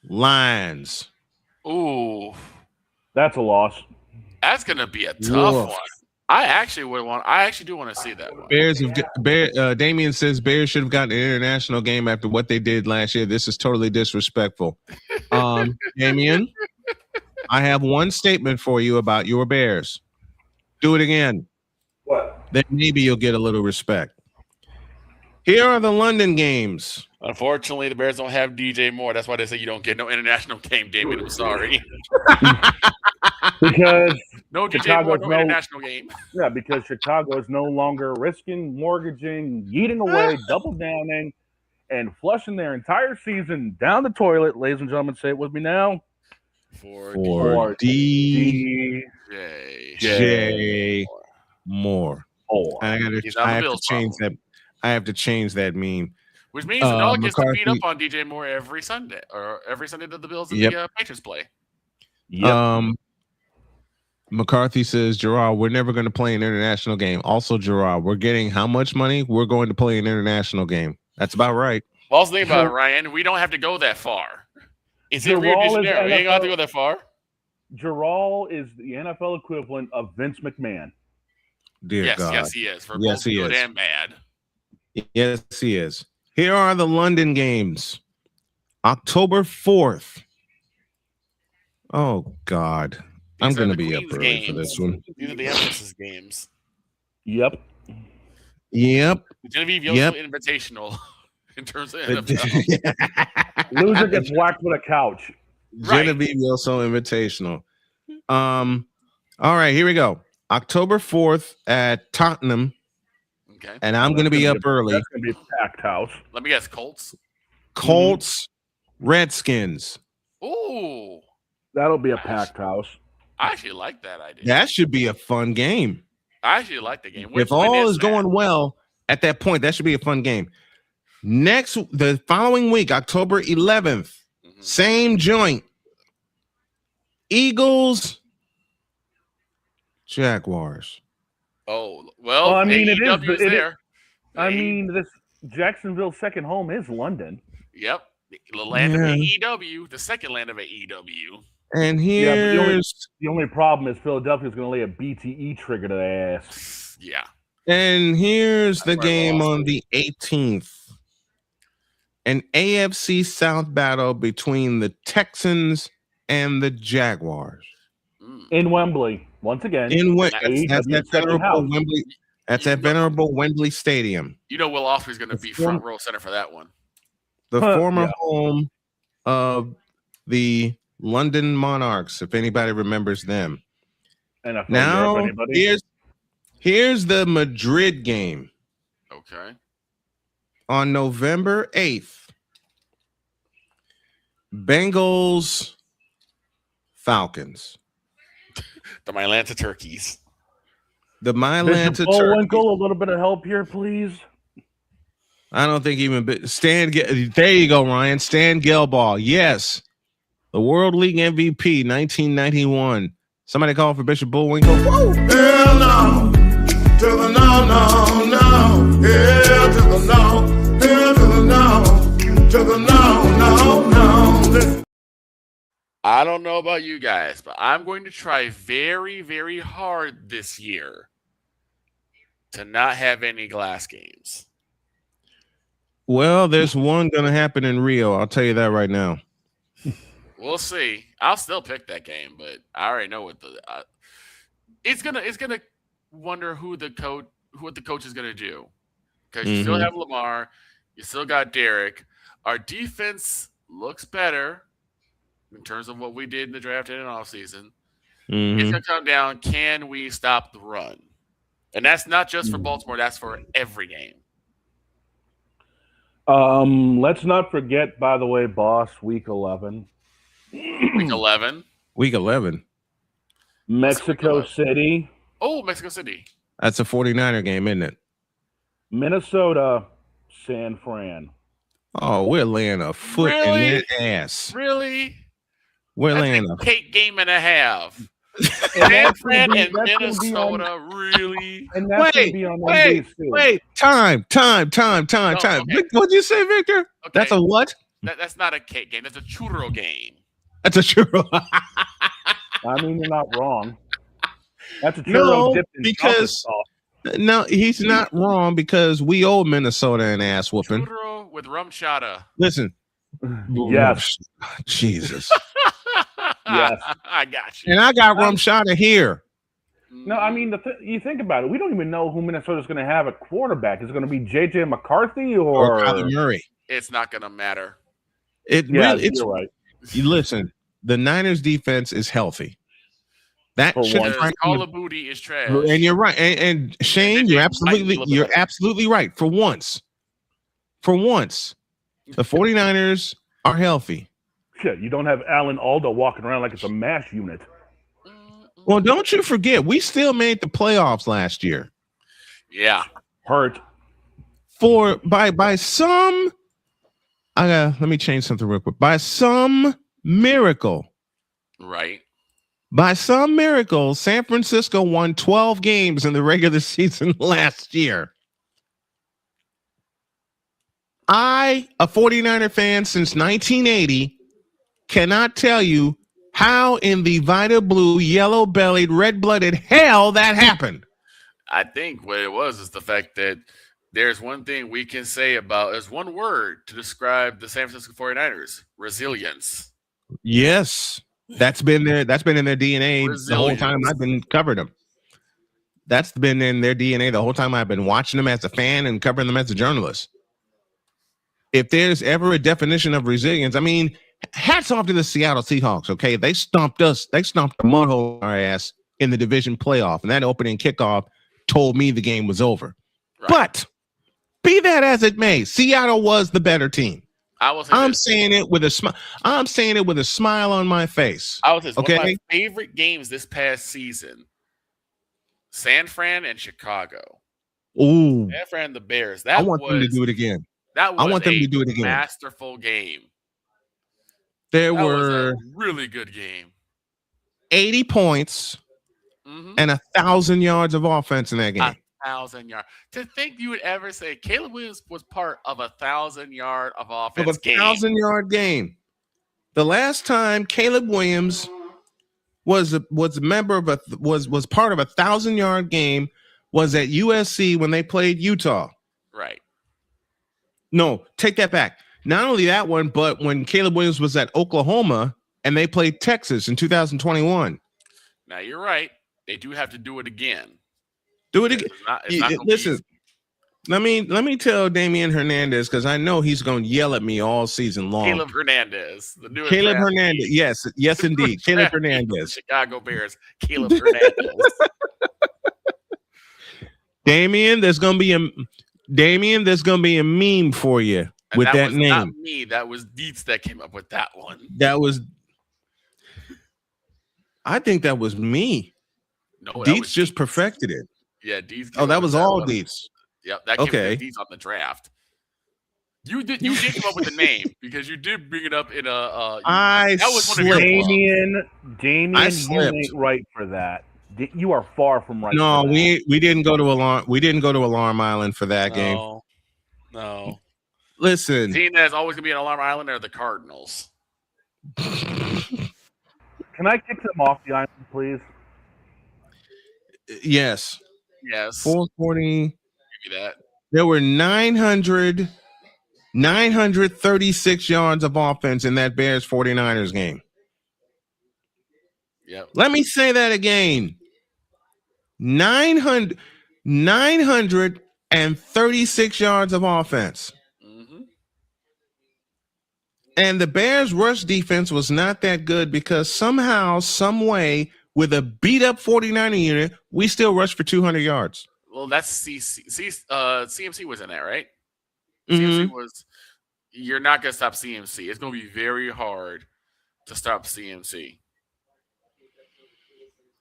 [SPEAKER 2] Lions.
[SPEAKER 6] Ooh.
[SPEAKER 1] That's a loss.
[SPEAKER 6] That's gonna be a tough one. I actually do want to see that one.
[SPEAKER 2] Damien says Bears should have gotten an international game after what they did last year. This is totally disrespectful. Damien, I have one statement for you about your Bears. Do it again.
[SPEAKER 9] What?
[SPEAKER 2] Then maybe you'll get a little respect. Here are the London games.
[SPEAKER 6] Unfortunately, the Bears don't have DJ Moore. That's why they say you don't get no international game, David. I'm sorry.
[SPEAKER 1] Because
[SPEAKER 6] no DJ Moore, no international game.
[SPEAKER 1] Yeah, because Chicago is no longer risking, mortgaging, eating away, double downing, and flushing their entire season down the toilet. Ladies and gentlemen, say it with me now.
[SPEAKER 2] For
[SPEAKER 6] DJ
[SPEAKER 2] Moore. I have to change that. I have to change that meme.
[SPEAKER 6] Which means the dog gets to beat up on DJ Moore every Sunday, or every Sunday that the Bills and the Patriots play.
[SPEAKER 2] Yep. McCarthy says, Gerard, we're never going to play an international game. Also, Gerard, we're getting how much money? We're going to play an international game. That's about right.
[SPEAKER 6] Well, also think about it, Ryan. We don't have to go that far. It's in Rio de Janeiro. We ain't got to go that far.
[SPEAKER 1] Gerald is the NFL equivalent of Vince McMahon.
[SPEAKER 2] Dear God.
[SPEAKER 6] Yes, he is. For both good and bad.
[SPEAKER 2] Yes, he is. Here are the London games. October 4th. Oh, God. I'm going to be up early for this one.
[SPEAKER 6] These are the emphasis games.
[SPEAKER 1] Yep.
[SPEAKER 6] The Genevieve Yoso Invitational in terms of NFL.
[SPEAKER 1] Loser gets whacked with a couch.
[SPEAKER 2] Genevieve Yoso Invitational. All right, here we go. October 4th at Tottenham.
[SPEAKER 6] Okay.
[SPEAKER 2] And I'm going to be up early.
[SPEAKER 1] That's going to be a packed house.
[SPEAKER 6] Let me guess, Colts.
[SPEAKER 2] Redskins.
[SPEAKER 6] Ooh.
[SPEAKER 1] That'll be a packed house.
[SPEAKER 6] I actually like that idea.
[SPEAKER 2] That should be a fun game.
[SPEAKER 6] I actually like the game.
[SPEAKER 2] If all is going well at that point, that should be a fun game. The following week, October 11th, same joint. Eagles, Jaguars.
[SPEAKER 6] Oh, well,
[SPEAKER 1] I mean,
[SPEAKER 6] I
[SPEAKER 1] mean, this Jacksonville's second home is London.
[SPEAKER 6] Yep. The land of AEW, the second land of AEW.
[SPEAKER 2] And here's
[SPEAKER 1] the only problem is Philadelphia's going to lay a BTE trigger to their ass.
[SPEAKER 6] Yeah.
[SPEAKER 2] And here's the game on the 18th. An AFC South battle between the Texans and the Jaguars.
[SPEAKER 1] In Wembley, once again.
[SPEAKER 2] That's at venerable Wembley Stadium.
[SPEAKER 6] You know Will Osprey's going to be front row center for that one.
[SPEAKER 2] The former home of the London Monarchs, if anybody remembers them.
[SPEAKER 1] NFL
[SPEAKER 2] now,
[SPEAKER 1] Europe, anybody?
[SPEAKER 2] here's the Madrid game.
[SPEAKER 6] Okay.
[SPEAKER 2] On November 8th, Bengals, Falcons.
[SPEAKER 6] The Mylanta Turkeys.
[SPEAKER 2] The Mylanta
[SPEAKER 1] Turkeys. A little bit of help here, please.
[SPEAKER 2] I don't think even there you go, Ryan. Stan Gelbaugh. Yes. The World League MVP, 1991. Somebody call for Bishop Bullwinkle.
[SPEAKER 12] Hell no. To the no, no, no. Hell to the no. Hell to the no. To the no, no, no.
[SPEAKER 6] I don't know about you guys, but I'm going to try very, very hard this year to not have any glass games.
[SPEAKER 2] Well, there's one going to happen in Rio. I'll tell you that right now.
[SPEAKER 6] We'll see. I'll still pick that game, but I already know what it's gonna wonder what the coach is gonna do, because you still have Lamar, you still got Derek. Our defense looks better in terms of what we did in the draft and in offseason. It's gonna come down: can we stop the run? And that's not just for Baltimore; that's for every game.
[SPEAKER 1] Let's not forget, by the way, boss, week 11.
[SPEAKER 6] Week 11.
[SPEAKER 2] Week 11.
[SPEAKER 1] Mexico City.
[SPEAKER 6] Oh, Mexico City.
[SPEAKER 2] That's a 49er game, isn't it?
[SPEAKER 1] Minnesota, San Fran.
[SPEAKER 2] Oh, we're laying a foot in that ass.
[SPEAKER 6] Really?
[SPEAKER 2] We're laying a
[SPEAKER 6] cake game and a half. San Fran and Minnesota, really?
[SPEAKER 1] And that's
[SPEAKER 2] wait. Time.
[SPEAKER 6] Okay.
[SPEAKER 2] What'd you say, Victor?
[SPEAKER 6] Okay.
[SPEAKER 2] That's a what?
[SPEAKER 6] That's not a cake game. That's a churro game.
[SPEAKER 2] That's a churro.
[SPEAKER 1] I mean, you're not wrong. That's a churro dipped in chocolate sauce.
[SPEAKER 2] No, he's not wrong, because we owe Minnesota an ass whooping.
[SPEAKER 6] Churro with rum chata.
[SPEAKER 2] Listen.
[SPEAKER 1] Yes.
[SPEAKER 2] Jesus.
[SPEAKER 1] Yes.
[SPEAKER 6] I got you.
[SPEAKER 2] And I got rum chata here.
[SPEAKER 1] No, I mean, you think about it. We don't even know who Minnesota's going to have at quarterback. Is it going to be J.J. McCarthy or
[SPEAKER 2] Kyler Murray?
[SPEAKER 6] It's not going to matter.
[SPEAKER 2] It's
[SPEAKER 1] right.
[SPEAKER 2] You listen, the Niners defense is healthy. That
[SPEAKER 6] Call of Booty is trash.
[SPEAKER 2] And you're right. And Shane, you're absolutely right. For once, the 49ers are healthy.
[SPEAKER 1] Shit, you don't have Alan Alda walking around like it's a MASH unit.
[SPEAKER 2] Well, don't you forget, we still made the playoffs last year.
[SPEAKER 6] Yeah.
[SPEAKER 1] Hurt.
[SPEAKER 2] By some, let me change something real quick. By some miracle.
[SPEAKER 6] Right.
[SPEAKER 2] By some miracle, San Francisco won 12 games in the regular season last year. A 49er fan since 1980, cannot tell you how in the Vita Blue, yellow-bellied, red-blooded hell that happened.
[SPEAKER 6] I think what it was is the fact that there's one thing we can say about, there's one word to describe the San Francisco 49ers: resilience.
[SPEAKER 2] Yes. That's been in their DNA the whole time I've been covering them. That's been in their DNA the whole time I've been watching them as a fan and covering them as a journalist. If there's ever a definition of resilience, I mean, hats off to the Seattle Seahawks, okay? They stomped us. They stomped the mud hole in our ass in the division playoff, and that opening kickoff told me the game was over. Right. But be that as it may, Seattle was the better team. I'm saying it with a smile. I'm saying it with a smile on my face.
[SPEAKER 6] One of my favorite games this past season: San Fran and Chicago.
[SPEAKER 2] Ooh,
[SPEAKER 6] San Fran and the Bears.
[SPEAKER 2] I want them to do it again.
[SPEAKER 6] That was
[SPEAKER 2] I want them to do it again.
[SPEAKER 6] Masterful game.
[SPEAKER 2] That
[SPEAKER 6] was a really good game.
[SPEAKER 2] 80 points and 1,000 yards of offense in that game.
[SPEAKER 6] 1,000 yards. To think you would ever say Caleb Williams was part of 1,000-yard of offense game.
[SPEAKER 2] 1,000-yard game. The last time Caleb Williams was a member of was part of 1,000-yard game was at USC when they played Utah.
[SPEAKER 6] Right.
[SPEAKER 2] No, take that back. Not only that one, but when Caleb Williams was at Oklahoma and they played Texas in 2021.
[SPEAKER 6] Now you're right. They do have to do it again.
[SPEAKER 2] Do it again.
[SPEAKER 6] It's not
[SPEAKER 2] listen, let me tell Damian Hernandez, because I know he's going to yell at me all season long.
[SPEAKER 6] Caleb Hernandez, the new
[SPEAKER 2] Caleb Hernandez. Yes, indeed. Caleb Hernandez.
[SPEAKER 6] Chicago Bears. Caleb Hernandez.
[SPEAKER 2] Damian, there's going to be a meme for you with that name.
[SPEAKER 6] Not me. That was Dietz that came up with that one.
[SPEAKER 2] I think that was me.
[SPEAKER 6] No,
[SPEAKER 2] Dietz just perfected it.
[SPEAKER 6] Yeah, Dietz.
[SPEAKER 2] Oh, that was all Dietz.
[SPEAKER 6] Yep, that came from Dietz on the draft. You did come up with the name because you did bring it up in a.
[SPEAKER 2] I
[SPEAKER 6] that was one of your
[SPEAKER 1] Damien,
[SPEAKER 2] I
[SPEAKER 1] you
[SPEAKER 2] slipped.
[SPEAKER 1] ain't right for that. You are far from right.
[SPEAKER 2] No,
[SPEAKER 1] for that.
[SPEAKER 2] we didn't go to Alarm. We didn't go to Alarm Island for that game.
[SPEAKER 6] No.
[SPEAKER 2] Listen,
[SPEAKER 6] Team that's always gonna be an Alarm Island are the Cardinals.
[SPEAKER 1] Can I kick them off the island, please?
[SPEAKER 2] Yes. 440.
[SPEAKER 6] Give you that.
[SPEAKER 2] There were 936 yards of offense in that Bears 49ers game.
[SPEAKER 6] Yep.
[SPEAKER 2] Let me say that again. 936 yards of offense.
[SPEAKER 6] Mm-hmm.
[SPEAKER 2] And the Bears' rush defense was not that good because somehow, some way, with a beat-up 49er unit, we still rushed for 200 yards.
[SPEAKER 6] Well, that's CMC was in there, right?
[SPEAKER 2] Mm-hmm.
[SPEAKER 6] CMC was. You're not gonna stop CMC. It's gonna be very hard to stop CMC.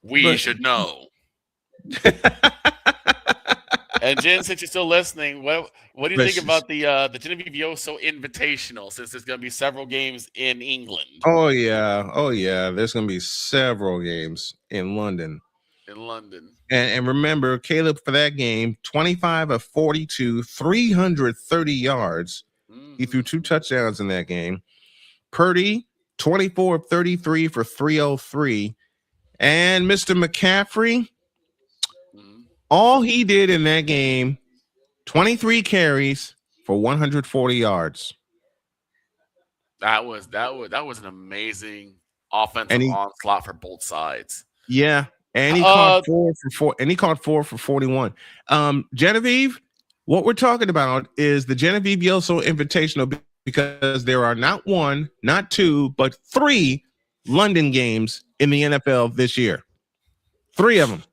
[SPEAKER 6] We should know. And Jen, since you're still listening, what do you think about the Genevieve Yoso Invitational? Since there's going to be several games in England.
[SPEAKER 2] Oh yeah. There's going to be several games in London. And remember, Caleb, for that game, 25 of 42, 330 yards. Mm-hmm. He threw 2 touchdowns in that game. Purdy, 24 of 33 for 303. And Mr. McCaffrey, all he did in that game, 23 carries for 140 yards.
[SPEAKER 6] That was an amazing offensive onslaught for both sides.
[SPEAKER 2] Yeah, and he caught 4 for 41. Genevieve, what we're talking about is the Genevieve Yoso Invitational because there are not 1, not 2, but 3 London games in the NFL this year. 3 of them.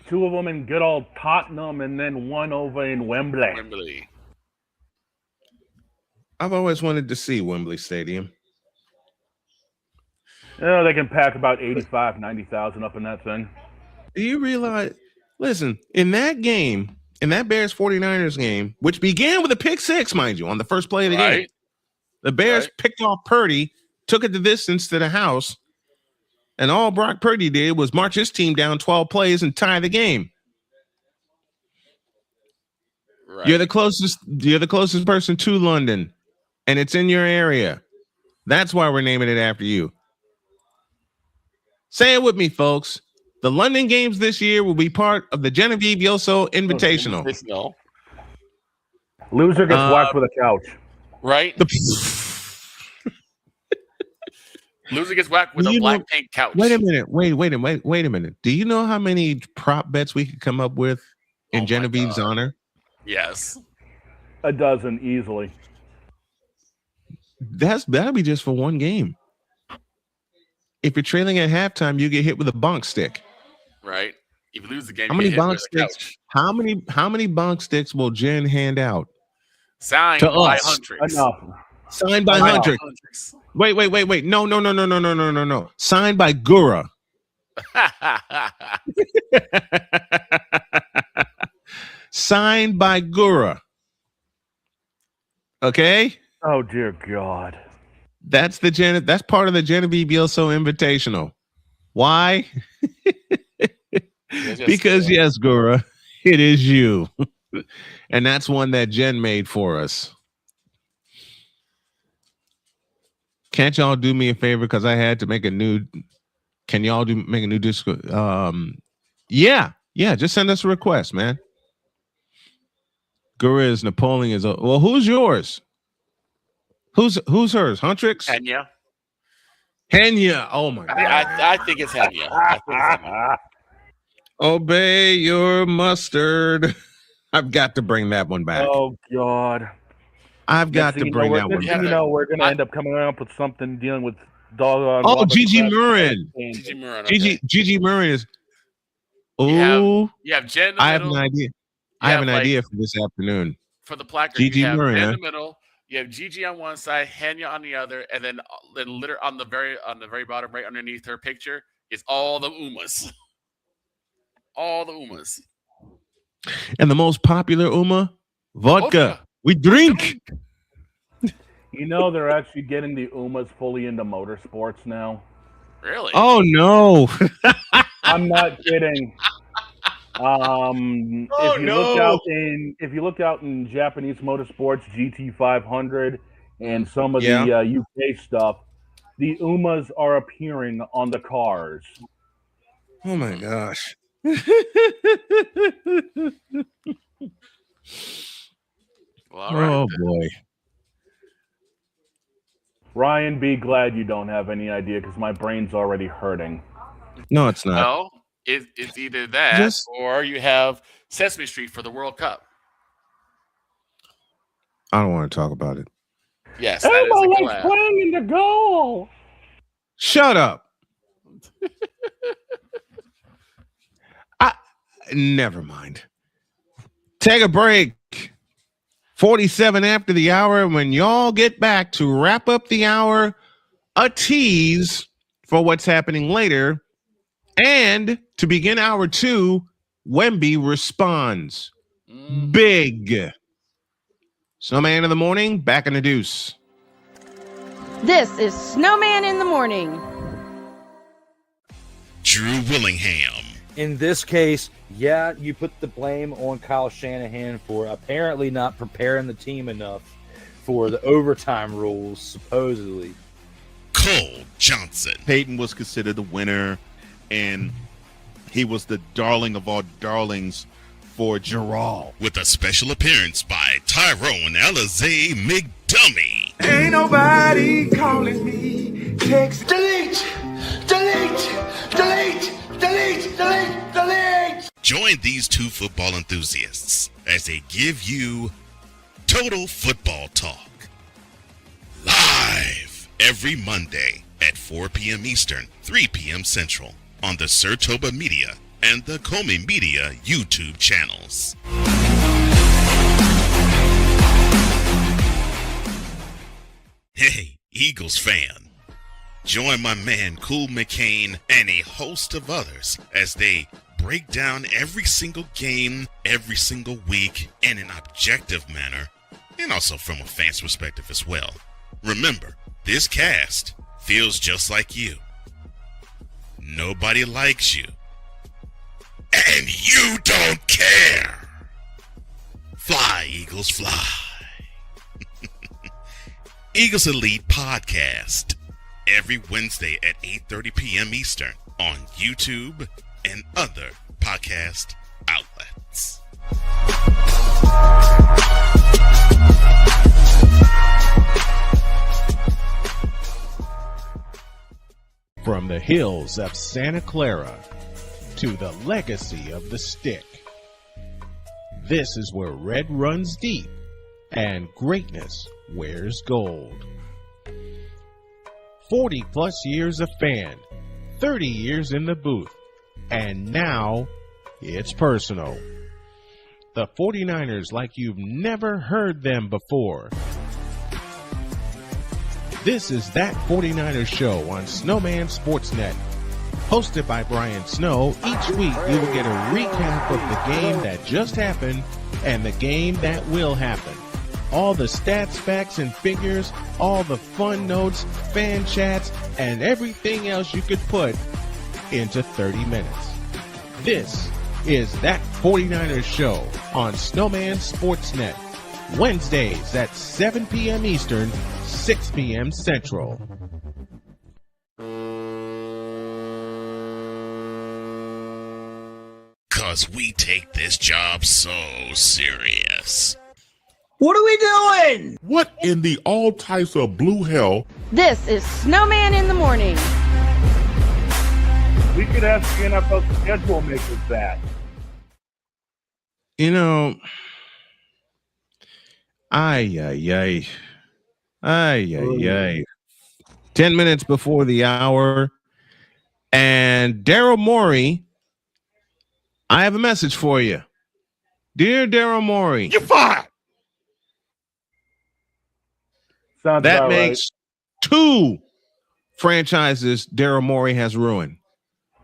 [SPEAKER 1] 2 of them in good old Tottenham, and then 1 over in Wembley.
[SPEAKER 2] I've always wanted to see Wembley Stadium.
[SPEAKER 1] Yeah, they can pack about 85, 90,000 up in that thing.
[SPEAKER 2] Do you realize? Listen, in that game, in that Bears 49ers game, which began with a pick 6, mind you, on the first play of the game, the Bears picked off Purdy, took it the distance to the house. And all Brock Purdy did was march his team down 12 plays and tie the game. Right. You're the closest person to London, and it's in your area. That's why we're naming it after you. Say it with me, folks. The London games this year will be part of the Genevieve Yoso Invitational.
[SPEAKER 1] Loser gets whacked with a couch.
[SPEAKER 6] Right? Loser gets whacked with a black paint couch.
[SPEAKER 2] Wait a minute. Wait a minute. Do you know how many prop bets we could come up with in Genevieve's honor?
[SPEAKER 6] Yes.
[SPEAKER 1] A dozen easily.
[SPEAKER 2] That'll be just for one game. If you're trailing at halftime, you get hit with a bonk stick.
[SPEAKER 6] Right. If you lose the game,
[SPEAKER 2] how many bonk sticks? How many bonk sticks will Jen hand out?
[SPEAKER 6] Signed by Huntrix.
[SPEAKER 1] Enough.
[SPEAKER 2] Signed by Huntrix. Wait. No. Signed by Gura. Signed by Gura. Okay?
[SPEAKER 1] Oh dear God.
[SPEAKER 2] That's part of the Genevieve Yoso Invitational. Why? Because yes, Gura, it is you. And that's one that Jen made for us. Can't y'all do me a favor? Because I had to make a new. Can y'all make a new disc? Yeah. Just send us a request, man. Gura is Napoleon is. Well, who's yours? Who's hers? Huntrix? Henya. Oh my God.
[SPEAKER 6] I think it's Henya.
[SPEAKER 2] Obey your mustard. I've got to bring that one back.
[SPEAKER 1] Oh God.
[SPEAKER 2] I've got to bring that one back.
[SPEAKER 1] We're going to end up coming up with something dealing with doggone.
[SPEAKER 2] Oh, Gigi Murrin. Gigi Murrin is. Oh,
[SPEAKER 6] you have Jen in the
[SPEAKER 2] I have
[SPEAKER 6] middle.
[SPEAKER 2] an idea. I have an idea for this afternoon.
[SPEAKER 6] For the placard,
[SPEAKER 2] Gigi
[SPEAKER 6] you have
[SPEAKER 2] Murrin,
[SPEAKER 6] Jen in the middle. You have Gigi on one side, Henya on the other, and then literally on the very bottom, right underneath her picture, is all the Umas. All the Umas.
[SPEAKER 2] And the most popular Uma Vodka. We drink.
[SPEAKER 1] You know they're actually getting the Umas fully into motorsports now.
[SPEAKER 6] Really?
[SPEAKER 2] Oh no!
[SPEAKER 1] I'm not kidding. If you look out in Japanese motorsports, GT500 and some of the UK stuff, the Umas are appearing on the cars.
[SPEAKER 2] Oh my gosh!
[SPEAKER 6] Well,
[SPEAKER 2] boy.
[SPEAKER 1] Ryan, be glad you don't have any idea because my brain's already hurting.
[SPEAKER 2] No, it's not.
[SPEAKER 6] No, it's either that or you have Sesame Street for the World Cup.
[SPEAKER 2] I don't want to talk about it.
[SPEAKER 6] Yes, that is a collab.
[SPEAKER 1] Playing in the goal.
[SPEAKER 2] Shut up. Never mind. Take a break. 47 after the hour. When y'all get back to wrap up the hour, a tease for what's happening later. And to begin hour 2, Wemby responds. Big. Snowman in the morning, back in the deuce.
[SPEAKER 4] This is Snowman in the morning.
[SPEAKER 7] Drew Willingham.
[SPEAKER 14] In this case, yeah, you put the blame on Kyle Shanahan for apparently not preparing the team enough for the overtime rules, supposedly.
[SPEAKER 7] Cole Johnson.
[SPEAKER 15] Peyton was considered the winner, and he was the darling of all darlings for Gerald.
[SPEAKER 7] With a special appearance by Tyrone Alizé McDummy.
[SPEAKER 12] Ain't nobody calling me. Text. Delete.
[SPEAKER 7] Join these two football enthusiasts as they give you Total Football Talk. Live every Monday at 4 p.m. Eastern, 3 p.m. Central on the Sertoba Media and the Comey Media YouTube channels. Hey, Eagles fan. Join my man Cool McCain and a host of others as they break down every single game, every single week in an objective manner, and also from a fan's perspective as well. Remember, this cast feels just like you. Nobody likes you. And you don't care. Fly, Eagles, fly. Eagles Elite Podcast. Every Wednesday at 8:30 p.m. Eastern on YouTube and other podcast outlets.
[SPEAKER 16] From the hills of Santa Clara to the legacy of the stick, this is where red runs deep and greatness wears gold. 40 plus years of fan, 30 years in the booth, and now it's personal. The 49ers like you've never heard them before. This is That 49ers Show on Snowman Sportsnet. Hosted by Brian Snow, each week you will get a recap of the game that just happened and the game that will happen. All the stats, facts, and figures, all the fun notes, fan chats, and everything else you could put into 30 minutes. This is That 49ers Show on Snowman Sportsnet. Wednesdays at 7 p.m. Eastern, 6 p.m. Central.
[SPEAKER 7] Cause we take this job so serious.
[SPEAKER 12] What are we doing?
[SPEAKER 8] What in the all types of blue hell?
[SPEAKER 4] This is Snowman in the morning.
[SPEAKER 1] We could ask the NFL schedule makers that.
[SPEAKER 2] You know, ay. 10 minutes before the hour. And Daryl Morey, I have a message for you. Dear Daryl Morey.
[SPEAKER 8] You're fired.
[SPEAKER 1] Sounds
[SPEAKER 2] that
[SPEAKER 1] about
[SPEAKER 2] makes two franchises Daryl Morey has ruined.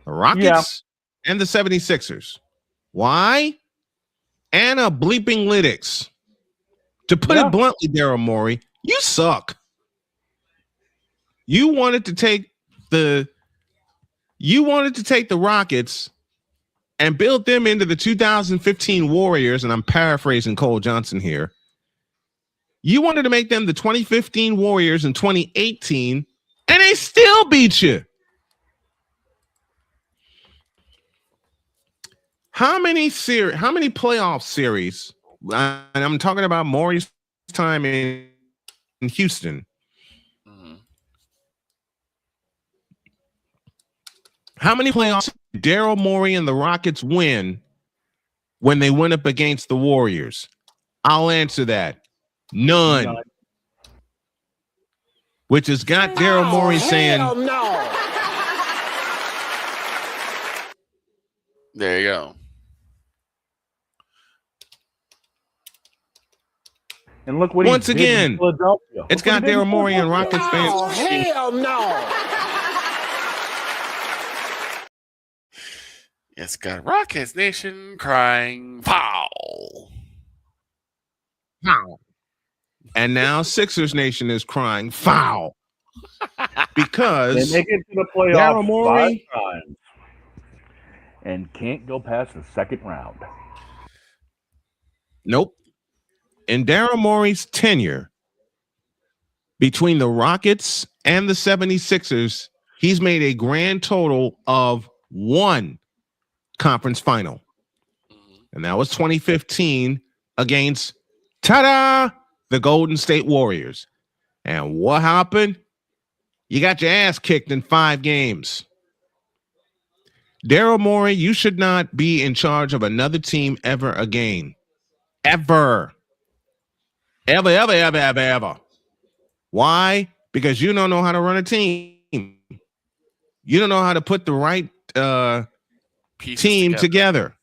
[SPEAKER 2] The Rockets and the 76ers. Why? Anna bleeping Lytics. To put it bluntly, Daryl Morey, you suck. You wanted to take the Rockets and build them into the 2015 Warriors, and I'm paraphrasing Cole Johnson here. You wanted to make them the 2015 Warriors in 2018, and they still beat you. How many playoff series? And I'm talking about Morey's time in Houston. How many playoffs did Daryl Morey and the Rockets win when they went up against the Warriors? I'll answer that. None. Which has got Daryl Morey saying,
[SPEAKER 12] no.
[SPEAKER 6] There you go.
[SPEAKER 1] And look what
[SPEAKER 2] once
[SPEAKER 1] he did in
[SPEAKER 2] again,
[SPEAKER 1] Philadelphia.
[SPEAKER 2] it's got Daryl Morey and Rockets fans.
[SPEAKER 12] Oh, hell no.
[SPEAKER 6] It's got Rockets Nation crying foul.
[SPEAKER 2] Foul. And now Sixers Nation is crying foul. Because
[SPEAKER 1] they make it to the playoffs 5 times and can't go past the second round.
[SPEAKER 2] Nope. In Daryl Morey's tenure between the Rockets and the 76ers, he's made a grand total of 1 conference final. And that was 2015 against, ta-da, the Golden State Warriors. And what happened? You got your ass kicked in 5 games. Daryl Morey, you should not be in charge of another team ever again. Ever. Ever. Why? Because you don't know how to run a team. You don't know how to put the right team together.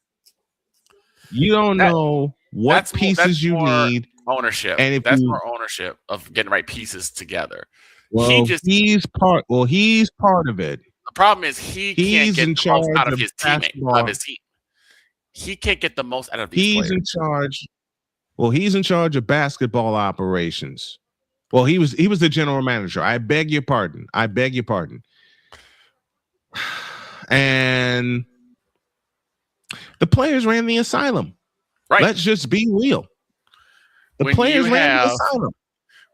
[SPEAKER 2] You don't know what pieces you need.
[SPEAKER 6] Ownership.
[SPEAKER 2] And
[SPEAKER 6] that's more ownership of getting right pieces together.
[SPEAKER 2] Well, he's part of it.
[SPEAKER 6] The problem is he can't get the most out of his team. He can't get the most out of these players.
[SPEAKER 2] He's in charge. Well, he's in charge of basketball operations. Well, he was the general manager. I beg your pardon. And the players ran the asylum.
[SPEAKER 6] Right.
[SPEAKER 2] Let's just be real. The players ran the asylum.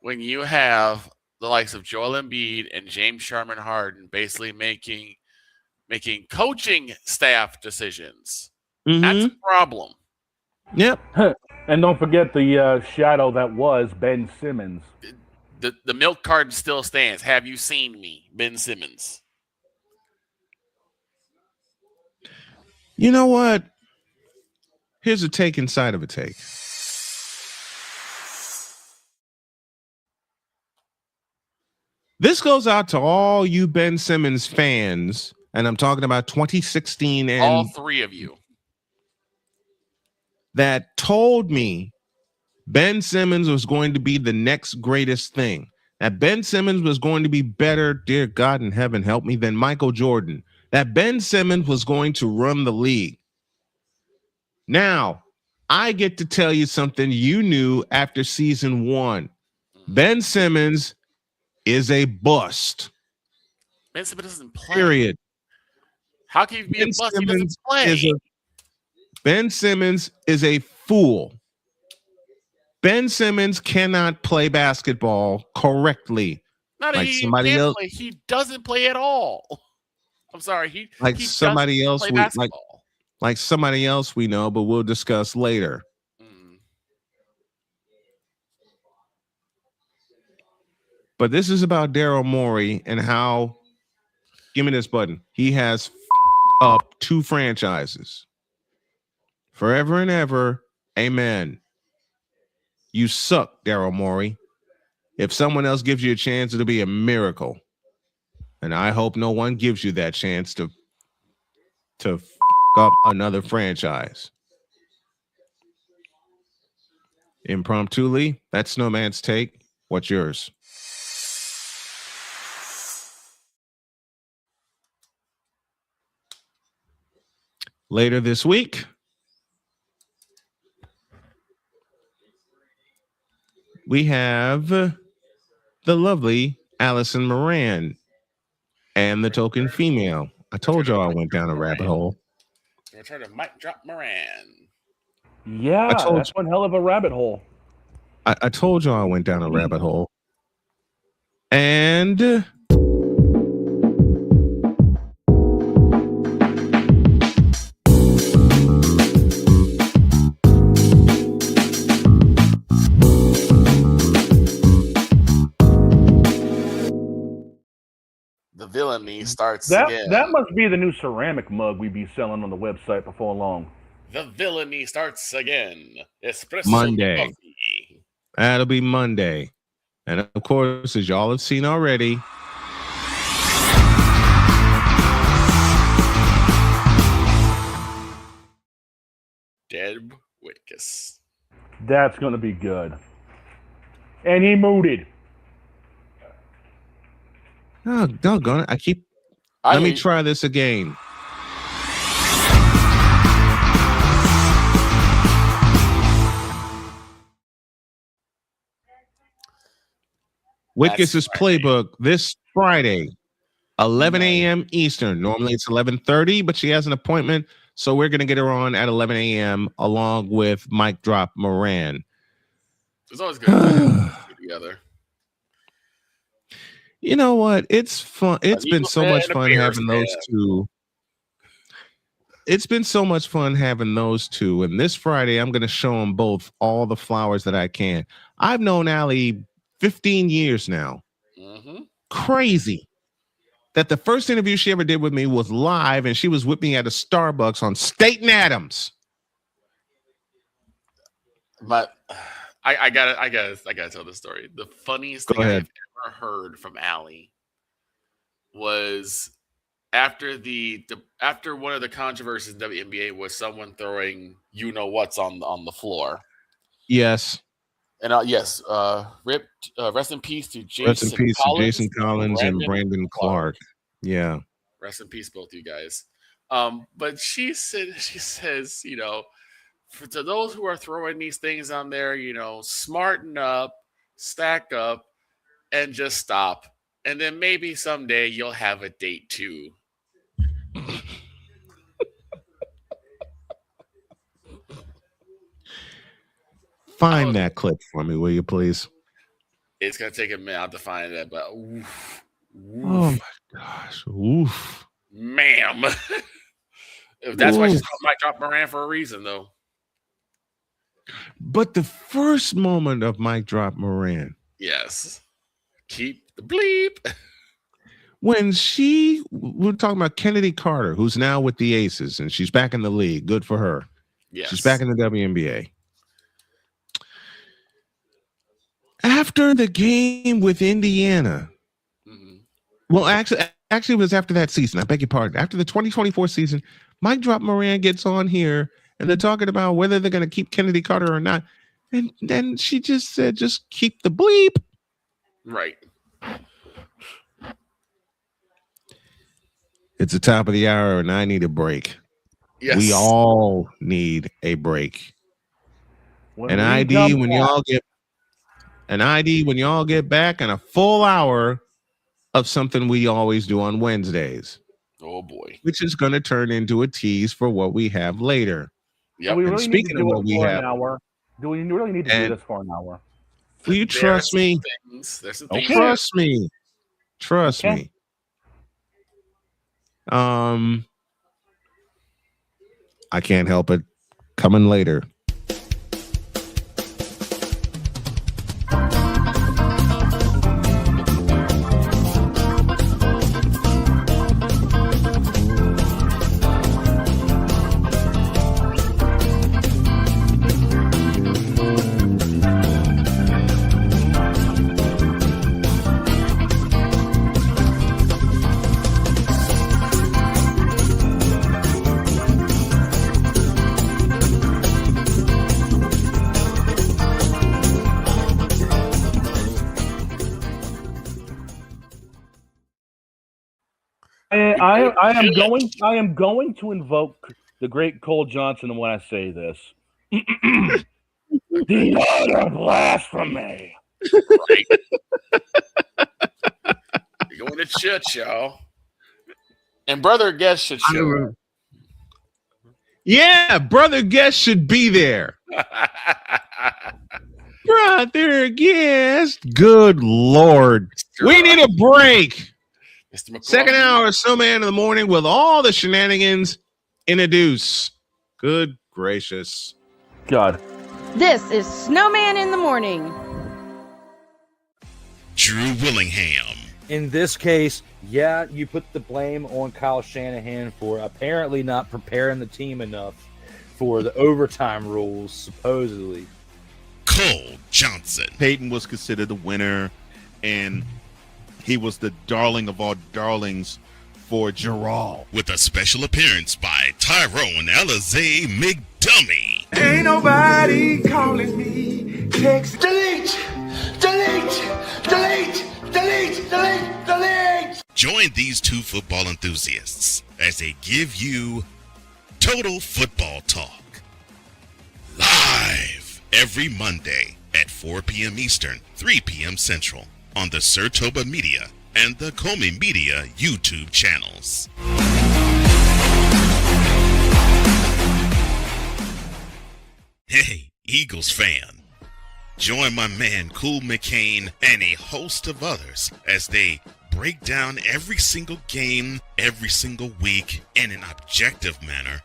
[SPEAKER 6] When you have the likes of Joel Embiid and James Sharman Harden basically making coaching staff decisions, that's a problem.
[SPEAKER 2] Yep.
[SPEAKER 1] And don't forget the shadow that was Ben Simmons.
[SPEAKER 6] The milk carton still stands. Have you seen me, Ben Simmons?
[SPEAKER 2] You know what? Here's a take inside of a take. This goes out to all you Ben Simmons fans, and I'm talking about 2016 and
[SPEAKER 6] all 3 of you
[SPEAKER 2] that told me Ben Simmons was going to be the next greatest thing. That Ben Simmons was going to be better, dear God in heaven, help me, than Michael Jordan. That Ben Simmons was going to run the league. Now, I get to tell you something you knew after season 1. Ben Simmons is a bust.
[SPEAKER 6] Ben Simmons doesn't play.
[SPEAKER 2] Period.
[SPEAKER 6] How can you be a bust? He doesn't play.
[SPEAKER 2] Ben Simmons is a fool. Ben Simmons cannot play basketball correctly.
[SPEAKER 6] Not
[SPEAKER 2] like
[SPEAKER 6] he
[SPEAKER 2] somebody else.
[SPEAKER 6] Play. He doesn't play at all. I'm sorry. He
[SPEAKER 2] somebody else. Like somebody else we know, but we'll discuss later. But this is about Daryl Morey and how, give me this button, he has up 2 franchises. Forever and ever, amen. You suck, Daryl Morey. If someone else gives you a chance, it'll be a miracle. And I hope no one gives you that chance to up another franchise. Impromptuli, that's Snowman's take. What's yours? Later this week, we have the lovely Allison Moran and the token female. I told y'all I went down a rabbit hole.
[SPEAKER 6] Return of Mike Drop Moran.
[SPEAKER 1] Yeah, that's one hell of a rabbit hole.
[SPEAKER 2] I told y'all I went down a rabbit hole. And
[SPEAKER 6] the villainy starts again.
[SPEAKER 1] That must be the new ceramic mug we be selling on the website before long.
[SPEAKER 6] The villainy starts again. Espresso
[SPEAKER 2] Monday.
[SPEAKER 6] coffee.
[SPEAKER 2] That'll be Monday. And of course, as y'all have seen already,
[SPEAKER 6] Deb Whitkus.
[SPEAKER 1] That's going to be good. And he mooted.
[SPEAKER 2] oh, doggone it. Let me try this again. Whitkus's playbook this Friday, 11 a.m. Eastern. Normally it's 11:30, but she has an appointment, so we're going to get her on at 11 a.m. along with Mike Drop Moran.
[SPEAKER 6] It's always good to get together.
[SPEAKER 2] You know what? It's fun. It's been so much fun having those two. It's been so much fun having those two. And this Friday, I'm going to show them both all the flowers that I can. I've known Allie 15 years now.
[SPEAKER 6] Mm-hmm.
[SPEAKER 2] Crazy that the first interview she ever did with me was live, and she was with me at a Starbucks on State and Adams.
[SPEAKER 6] But I gotta tell this story. The funniest thing I've ever heard from Allie was after after one of the controversies in WNBA was someone throwing what's on the floor.
[SPEAKER 2] Yes.
[SPEAKER 6] And rest in peace to Jason
[SPEAKER 2] Collins and Brandon Clark. Yeah.
[SPEAKER 6] Rest in peace, both you guys. But she says, to those who are throwing these things on there, smarten up, stack up, and just stop. And then maybe someday you'll have a date too.
[SPEAKER 2] Find that clip for me, will you please?
[SPEAKER 6] It's gonna take a minute to find that, but oof.
[SPEAKER 2] Oh my gosh, oof,
[SPEAKER 6] ma'am. That's why she's called Mike Drop Moran for a reason, though.
[SPEAKER 2] But the first moment of Mike Drop Moran,
[SPEAKER 6] yes, keep the bleep.
[SPEAKER 2] When we're talking about Kennedy Carter, who's now with the Aces, and she's back in the league. Good for her.
[SPEAKER 6] Yes.
[SPEAKER 2] She's back in the WNBA. After the game with Indiana, well, actually, it was after that season. I beg your pardon. After the 2024 season, Mike Drop Moran gets on here, and they're talking about whether they're going to keep Kennedy Carter or not. And then she just said, just keep the bleep.
[SPEAKER 6] Right.
[SPEAKER 2] It's the top of the hour, and I need a break.
[SPEAKER 6] Yes.
[SPEAKER 2] We all need a break. An ID when y'all get back, and a full hour of something we always do on Wednesdays.
[SPEAKER 6] Oh boy.
[SPEAKER 2] Which is going to turn into a tease for what we have later.
[SPEAKER 1] Yeah. Do we really need to do it for an hour? Do we really need to do this for an hour?
[SPEAKER 2] Will you trust me? Trust me. Trust me. I can't help it. Coming later.
[SPEAKER 1] I am going to invoke the great Cole Johnson when I say this. The utter blasphemy
[SPEAKER 6] Right. You're going to church, y'all. And brother guest should show.
[SPEAKER 2] Yeah, brother guest should be there. Brother guest. Good Lord. We need a break. Second hour of Snowman in the morning with all the shenanigans introduce. Good gracious.
[SPEAKER 1] God.
[SPEAKER 4] This is Snowman in the morning.
[SPEAKER 7] Drew Willingham.
[SPEAKER 14] In this case, yeah, you put the blame on Kyle Shanahan for apparently not preparing the team enough for the overtime rules, supposedly.
[SPEAKER 7] Cole Johnson.
[SPEAKER 15] Peyton was considered the winner, and he was the darling of all darlings for Gerald.
[SPEAKER 7] With a special appearance by Tyrone Alizé McDummy.
[SPEAKER 12] Ain't nobody calling me. Text. Delete.
[SPEAKER 7] Join these two football enthusiasts as they give you Total Football Talk. Live every Monday at 4 p.m. Eastern, 3 p.m. Central on the Sertoba Media and the Comey Media YouTube channels. Hey, Eagles fan. Join my man Cool McCain and a host of others as they break down every single game, every single week in an objective manner,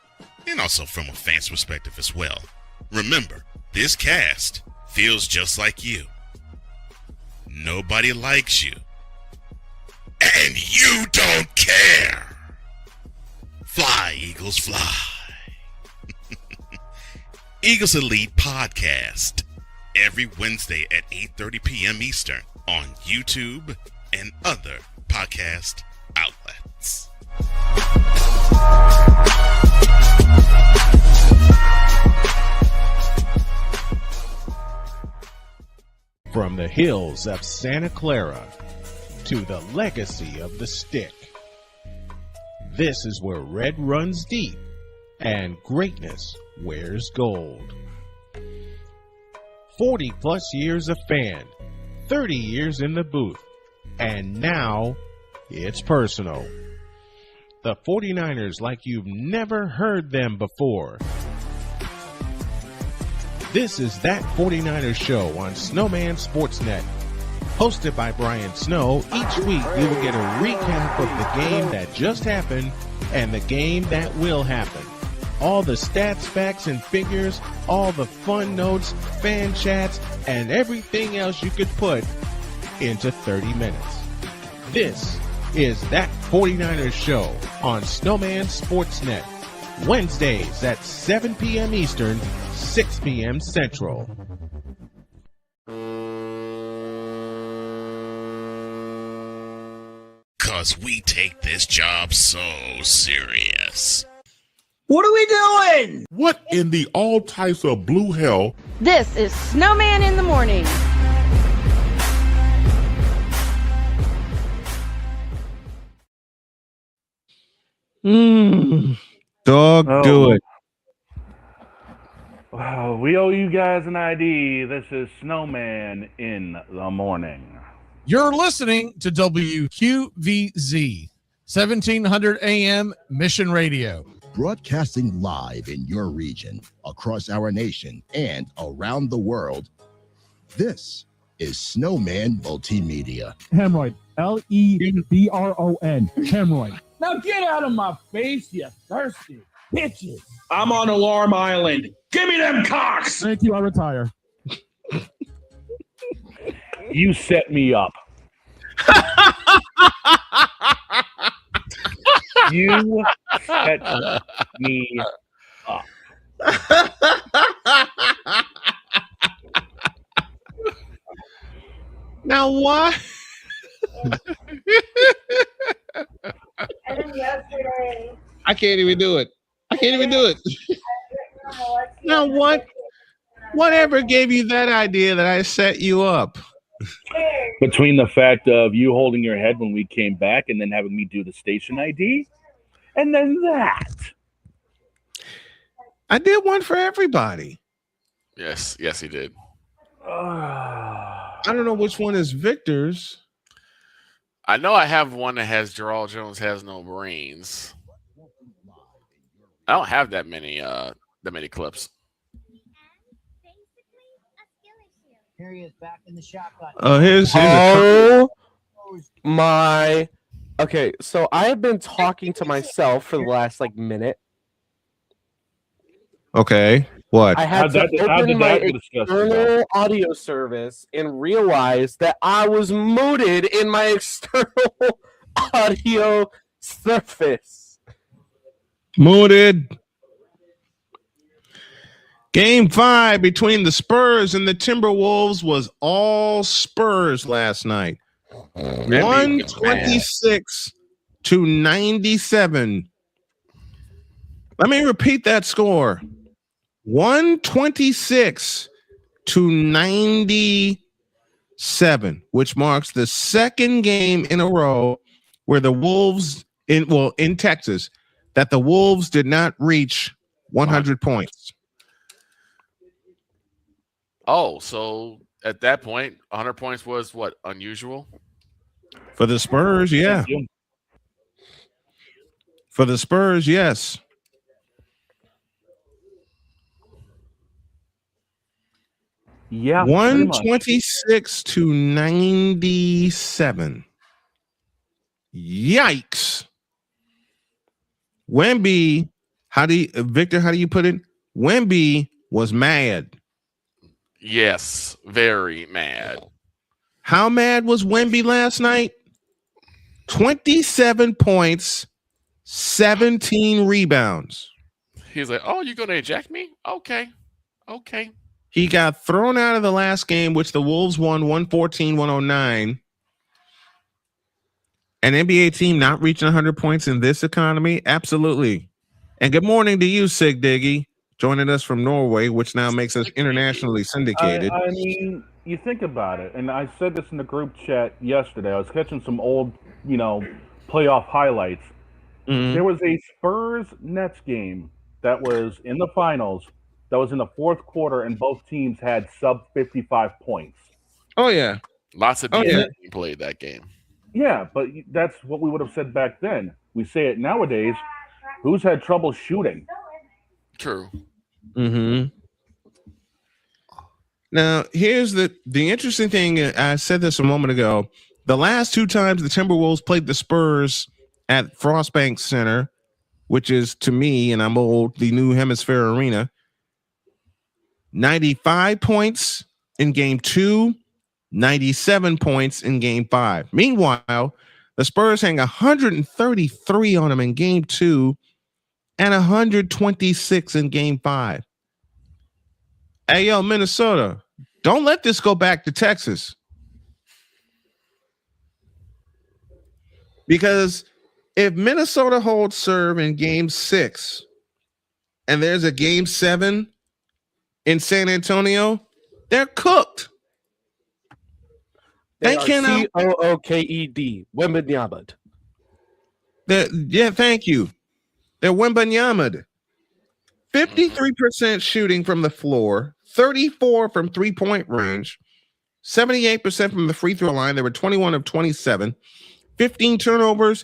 [SPEAKER 7] and also from a fan's perspective as well. Remember, this cast feels just like you. Nobody likes you. And you don't care. Fly, Eagles, fly. Eagles Elite Podcast. Every Wednesday at 8:30 p.m. Eastern on YouTube and other podcast outlets.
[SPEAKER 16] From the hills of Santa Clara to the legacy of the stick, this is where red runs deep and greatness wears gold. 40 plus years of fan, 30 years in the booth, and now it's personal. The 49ers like you've never heard them before. This is That 49ers Show on Snowman Sportsnet. Hosted by Brian Snow, each week you will get a recap of the game that just happened and the game that will happen. All the stats, facts, and figures, all the fun notes, fan chats, and everything else you could put into 30 minutes. This is That 49ers Show on Snowman Sportsnet. Wednesdays at 7 p.m. Eastern, 6 p.m. Central.
[SPEAKER 7] Cause we take this job so serious.
[SPEAKER 12] What are we doing?
[SPEAKER 8] What in the all types of blue hell?
[SPEAKER 4] This is Snowman in the morning.
[SPEAKER 2] Dog, do it.
[SPEAKER 1] Wow, we owe you guys an ID. This is Snowman in the morning.
[SPEAKER 17] You're listening to WQVZ, 1700 AM Mission Radio.
[SPEAKER 18] Broadcasting live in your region, across our nation, and around the world. This is Snowman Multimedia.
[SPEAKER 19] Hemorrhoid. Lebron. Hemorrhoid. Now get out of my face, you thirsty bitches.
[SPEAKER 13] I'm on Alarm Island. Give me them cocks.
[SPEAKER 19] Thank you. I retire.
[SPEAKER 1] You set me up. You set me up.
[SPEAKER 2] Now what? I can't even do it. Now what? Whatever gave you that idea that I set you up?
[SPEAKER 1] Between the fact of you holding your head when we came back and then having me do the station ID, and then that.
[SPEAKER 2] I did one for everybody.
[SPEAKER 6] Yes, he did.
[SPEAKER 2] I don't know which one is Victor's.
[SPEAKER 6] I know I have one that has Jarrell Jones has no brains. I don't have that many clips.
[SPEAKER 20] Here he is back in the shotgun.
[SPEAKER 2] Here's
[SPEAKER 21] my. Okay, so I have been talking to myself for the last minute.
[SPEAKER 2] Okay, what?
[SPEAKER 21] I had to open my external audio service and realize that I was muted in my external audio surface.
[SPEAKER 2] Muted. Game 5 between the Spurs and the Timberwolves was all Spurs last night. 126-97. Let me repeat that score. 126-97, which marks the second game in a row where the Wolves in Texas that the Wolves did not reach 100 points.
[SPEAKER 6] Oh, so at that point, 100 points was what? Unusual?
[SPEAKER 2] For the Spurs, yeah. For the Spurs, yes.
[SPEAKER 1] Yeah.
[SPEAKER 2] 126-97. Yikes. Wemby, Victor, how do you put it? Wemby was mad.
[SPEAKER 6] Yes, very mad.
[SPEAKER 2] How mad was Wemby last night? 27 points, 17 rebounds.
[SPEAKER 6] He's like, oh, you're going to eject me? Okay.
[SPEAKER 2] He got thrown out of the last game, which the Wolves won 114-109. An NBA team not reaching 100 points in this economy? Absolutely. And good morning to you, Sig Diggy, joining us from Norway, which now makes us internationally syndicated.
[SPEAKER 1] I mean, you think about it, and I said this in the group chat yesterday. I was catching some old, playoff highlights.
[SPEAKER 2] Mm-hmm.
[SPEAKER 1] There was a Spurs-Nets game that was in the finals, that was in the fourth quarter, and both teams had sub 55 points.
[SPEAKER 2] Oh, yeah.
[SPEAKER 6] Lots of defense played that game.
[SPEAKER 1] Yeah, but that's what we would have said back then. We say it nowadays. Who's had trouble shooting?
[SPEAKER 6] True.
[SPEAKER 2] Mm-hmm. Now, here's the interesting thing. I said this a moment ago. The last two times the Timberwolves played the Spurs at Frostbank Center, which is, to me, and I'm old, the new Hemisphere Arena, 95 points in Game 2, 97 points in Game 5. Meanwhile, the Spurs hang 133 on them in Game 2 and 126 in Game 5. Hey, yo, Minnesota, don't let this go back to Texas. Because if Minnesota holds serve in Game 6 and there's a Game 7 in San Antonio, they're cooked.
[SPEAKER 21] They cannot. Cooked. Wembanyama.
[SPEAKER 2] Yeah, thank you. They're Wembanyama. 53% shooting from the floor, 34 from three-point range, 78% from the free throw line. They were 21 of 27, 15 turnovers.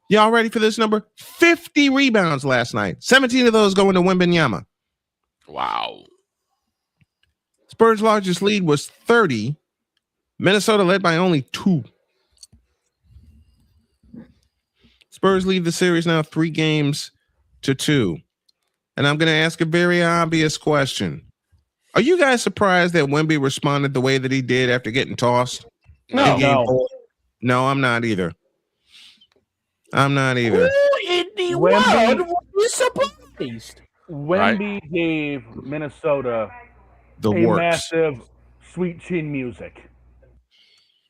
[SPEAKER 2] Y'all ready for this number? 50 rebounds last night. 17 of those going to Wembanyama.
[SPEAKER 6] Wow.
[SPEAKER 2] Spurs' largest lead was 30. Minnesota led by only 2. Spurs lead the series now 3-2. And I'm going to ask a very obvious question. Are you guys surprised that Wemby responded the way that he did after getting tossed?
[SPEAKER 1] No.
[SPEAKER 2] No, I'm not either.
[SPEAKER 21] Who in the world was surprised?
[SPEAKER 1] Wemby gave Minnesota
[SPEAKER 2] the
[SPEAKER 1] a
[SPEAKER 2] works.
[SPEAKER 1] Massive sweet chin music.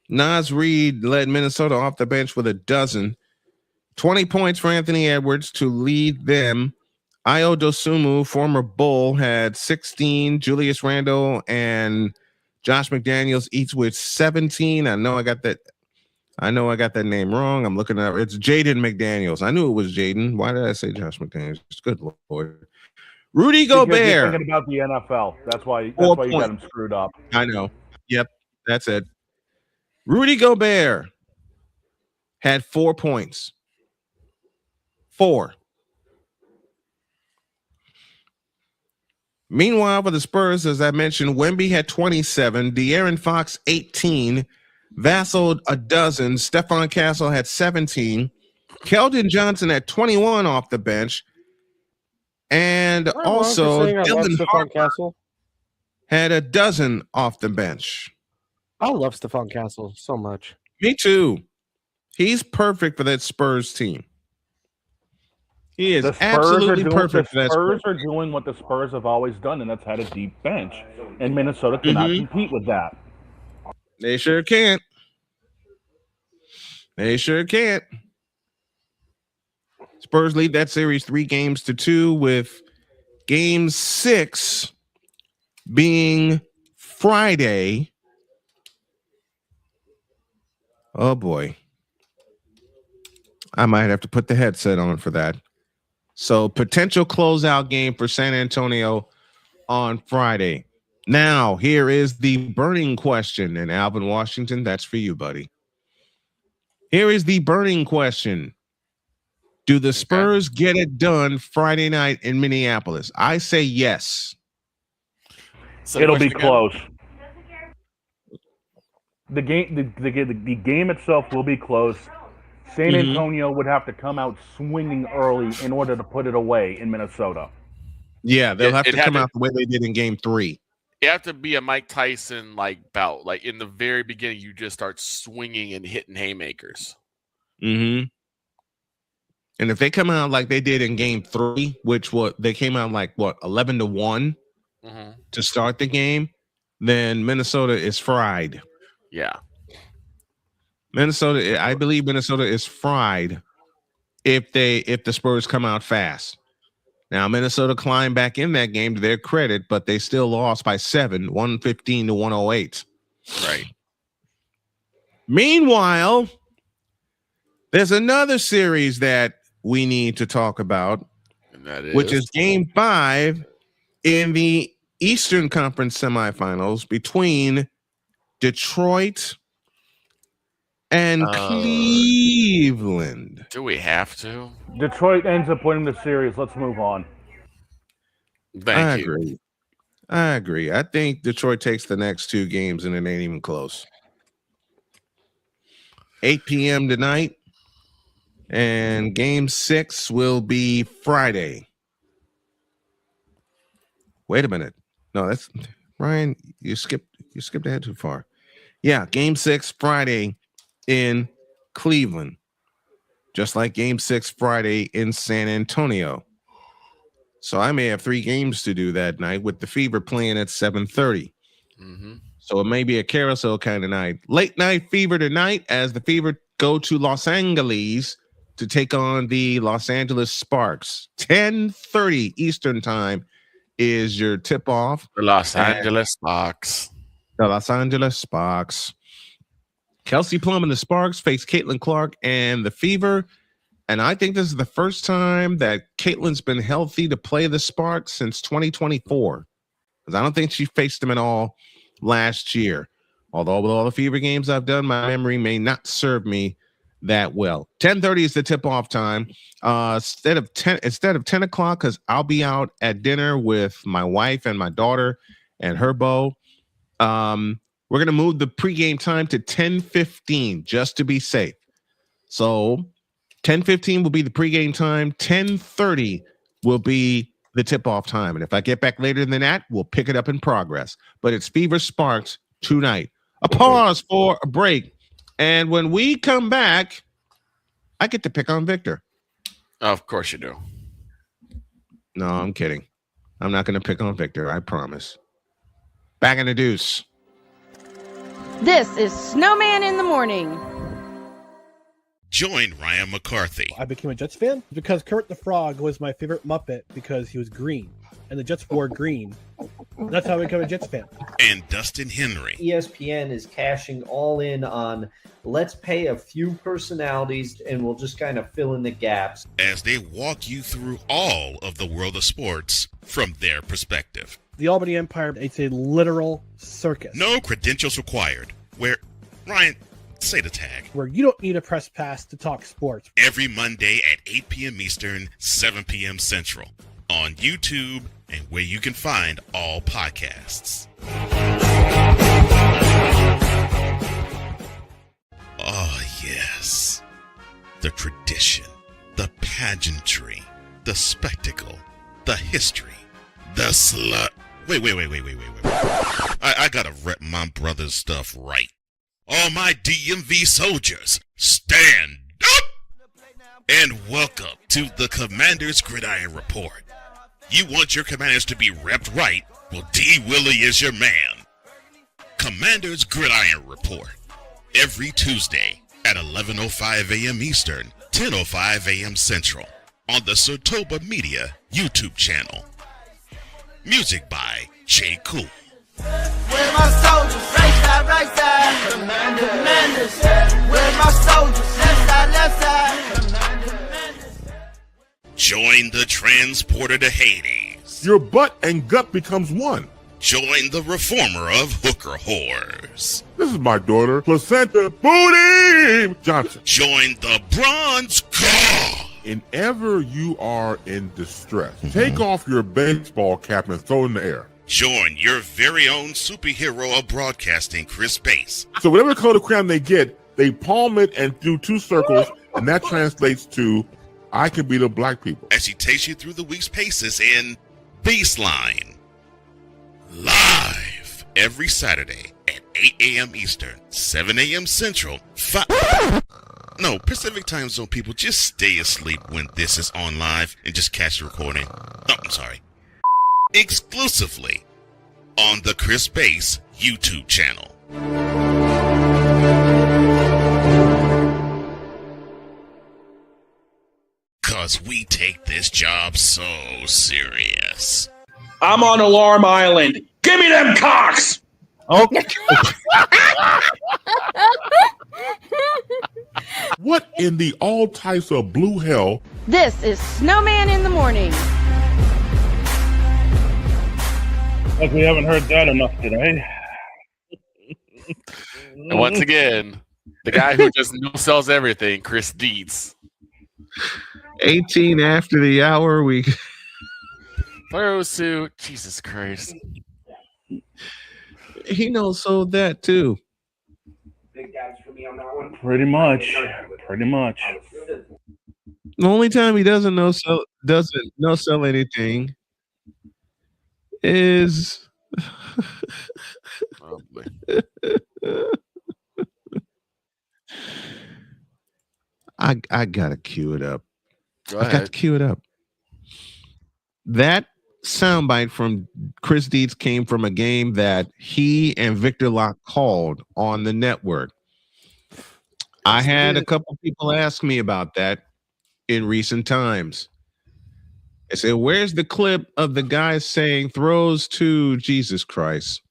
[SPEAKER 2] Naz Reid led Minnesota off the bench with a dozen. 20 points for Anthony Edwards to lead them. Ayo Dosunmu, former Bull, had 16. Julius Randle and Josh McDaniels each with 17. I know I got that name wrong. I'm looking at it's Jaden McDaniels. I knew it was Jaden. Why did I say Josh McDaniels? Good Lord. Rudy Gobert.
[SPEAKER 1] You're thinking about the NFL. That's why you got him screwed up.
[SPEAKER 2] I know. Yep, that's it. Rudy Gobert had 4 points. 4. Meanwhile, for the Spurs, as I mentioned, Wemby had 27, De'Aaron Fox 18, Vassell a dozen, Stephon Castle had 17, Keldon Johnson had 21 off the bench, and also Dylan
[SPEAKER 21] Stephon Castle.
[SPEAKER 2] Had a dozen off the bench.
[SPEAKER 21] I love Stephon Castle so much.
[SPEAKER 2] Me too. He's perfect for that Spurs team. He is absolutely perfect for that
[SPEAKER 1] Spurs are doing what the Spurs have always done, and that's had a deep bench. And Minnesota cannot compete with that.
[SPEAKER 2] They sure can't. They sure can't. Spurs lead that series 3-2, with game 6 being Friday. Oh boy. I might have to put the headset on for that. So potential closeout game for San Antonio on Friday. Now, here is the burning question. And Alvin Washington, that's for you, buddy. Here is the burning question. Do the Spurs get it done Friday night in Minneapolis? I say yes.
[SPEAKER 1] It'll be close. The game itself will be close. San Antonio would have to come out swinging early in order to put it away in Minnesota.
[SPEAKER 2] Yeah, they'll have to come out the way they did in game 3.
[SPEAKER 6] You have to be a Mike Tyson bout. Like in the very beginning, you just start swinging and hitting haymakers.
[SPEAKER 2] Mm-hmm. And if they come out like they did in game 3, which they came out 11-1 to start the game, then Minnesota is fried.
[SPEAKER 6] Yeah.
[SPEAKER 2] I believe Minnesota is fried if the Spurs come out fast. Now, Minnesota climbed back in that game to their credit, but they still lost by 7, 115-108.
[SPEAKER 6] Right.
[SPEAKER 2] Meanwhile, there's another series that we need to talk about,
[SPEAKER 6] and that is?
[SPEAKER 2] which is game 5 in the Eastern Conference semifinals between Detroit and Cleveland.
[SPEAKER 6] Do we have to?
[SPEAKER 1] Detroit ends up winning the series. Let's move on.
[SPEAKER 2] I agree. I think Detroit takes the next 2 games and it ain't even close. 8 p.m. tonight, and game 6 will be Friday. Wait a minute. No, that's Ryan. You skipped ahead too far. Yeah, game 6 Friday in Cleveland, just like game 6 Friday in San Antonio. So I may have 3 games to do that night with the Fever playing at 7:30. So it may be a carousel kind of night. Late night Fever tonight as the Fever go to Los Angeles to take on the Los Angeles Sparks. 10:30 Eastern time is your tip-off.
[SPEAKER 6] The Los Angeles Sparks.
[SPEAKER 2] The Los Angeles Sparks. Kelsey Plum and the Sparks face Caitlin Clark and the Fever. And I think this is the first time that Caitlin's been healthy to play the Sparks since 2024. Because I don't think she faced them at all last year. Although with all the Fever games I've done, my memory may not serve me that well. 10:30 is the tip-off time. Instead of 10 o'clock, because I'll be out at dinner with my wife and my daughter and her beau. We're going to move the pregame time to 10:15 just to be safe. So 10:15 will be the pregame time. 10:30 will be the tip-off time. And if I get back later than that, we'll pick it up in progress. But it's Fever Sparks tonight. A pause for a break. And when we come back, I get to pick on Victor.
[SPEAKER 6] Of course you do.
[SPEAKER 2] No, I'm kidding. I'm not going to pick on Victor. I promise. Back in the deuce.
[SPEAKER 4] This is Snowman in the Morning.
[SPEAKER 7] Join Ryan McCarthy.
[SPEAKER 10] I became a Jets fan because Kurt the Frog was my favorite Muppet because he was green, and the Jets wore green. That's how I became a Jets fan.
[SPEAKER 7] And Dustin Henry.
[SPEAKER 11] ESPN is cashing all in on let's pay a few personalities and we'll just kind of fill in the gaps.
[SPEAKER 7] As they walk you through all of the world of sports from their perspective.
[SPEAKER 10] The Albany Empire, it's a literal circus.
[SPEAKER 7] No credentials required. Where, Ryan, Say the tag.
[SPEAKER 10] Where you don't need a press pass to talk sports.
[SPEAKER 7] Every Monday at 8 p.m. Eastern, 7 p.m. Central. On YouTube and where you can find all podcasts. Oh, yes. The tradition, the pageantry, the spectacle, the history, the slut. Wait. I gotta rep my brother's stuff right. All my DMV soldiers, stand up! And welcome to the Commander's Gridiron Report. You want your commanders to be repped right? Well, D. Willie is your man. Commander's Gridiron Report. Every Tuesday at 11:05 a.m. Eastern, 10:05 a.m. Central. On the Sotoba Media YouTube channel. Music by J. Cool.
[SPEAKER 12] Where my soldiers? Right side. Commanders. Where my soldiers? Left side.
[SPEAKER 7] Join the transporter to Hades.
[SPEAKER 8] Your butt and gut becomes one.
[SPEAKER 7] Join the reformer of hooker whores.
[SPEAKER 8] This is my daughter, Placenta Booty Johnson.
[SPEAKER 7] Join the bronze car.
[SPEAKER 8] Whenever you are in distress, take off your baseball cap and throw it in the air.
[SPEAKER 7] Join your very own superhero of broadcasting, Chris Bass.
[SPEAKER 8] So whatever color crayon they get, they palm it and do two circles, and that translates to, I can be the black people.
[SPEAKER 7] As he takes you through the week's paces in Baseline. Live every Saturday at 8 a.m. Eastern, 7 a.m. Central, Pacific Time Zone people, just stay asleep when this is on live and just catch the recording. Oh, I'm sorry. Exclusively on the Chris Bass YouTube channel. Cause we take this job so serious.
[SPEAKER 13] I'm on Alarm Island. Give me them cocks!
[SPEAKER 10] Okay.
[SPEAKER 8] What in the all types of blue hell?
[SPEAKER 4] This is Snowman in the morning.
[SPEAKER 1] Like we haven't heard that enough today.
[SPEAKER 6] And once again, the guy who just no-sells everything, Chris Dietz.
[SPEAKER 2] 18 after the hour, we
[SPEAKER 6] Throw suit. Jesus Christ.
[SPEAKER 2] he knows sold that too.
[SPEAKER 21] Big guys for me on that one.
[SPEAKER 1] Pretty much.
[SPEAKER 2] The only time he doesn't no sell anything is I gotta cue it up. I got to cue it up. That soundbite from Chris Dietz came from a game that he and Victor Locke called on the network. I had a couple people ask me about that in recent times. I said, where's the clip of the guy saying throws to Jesus Christ?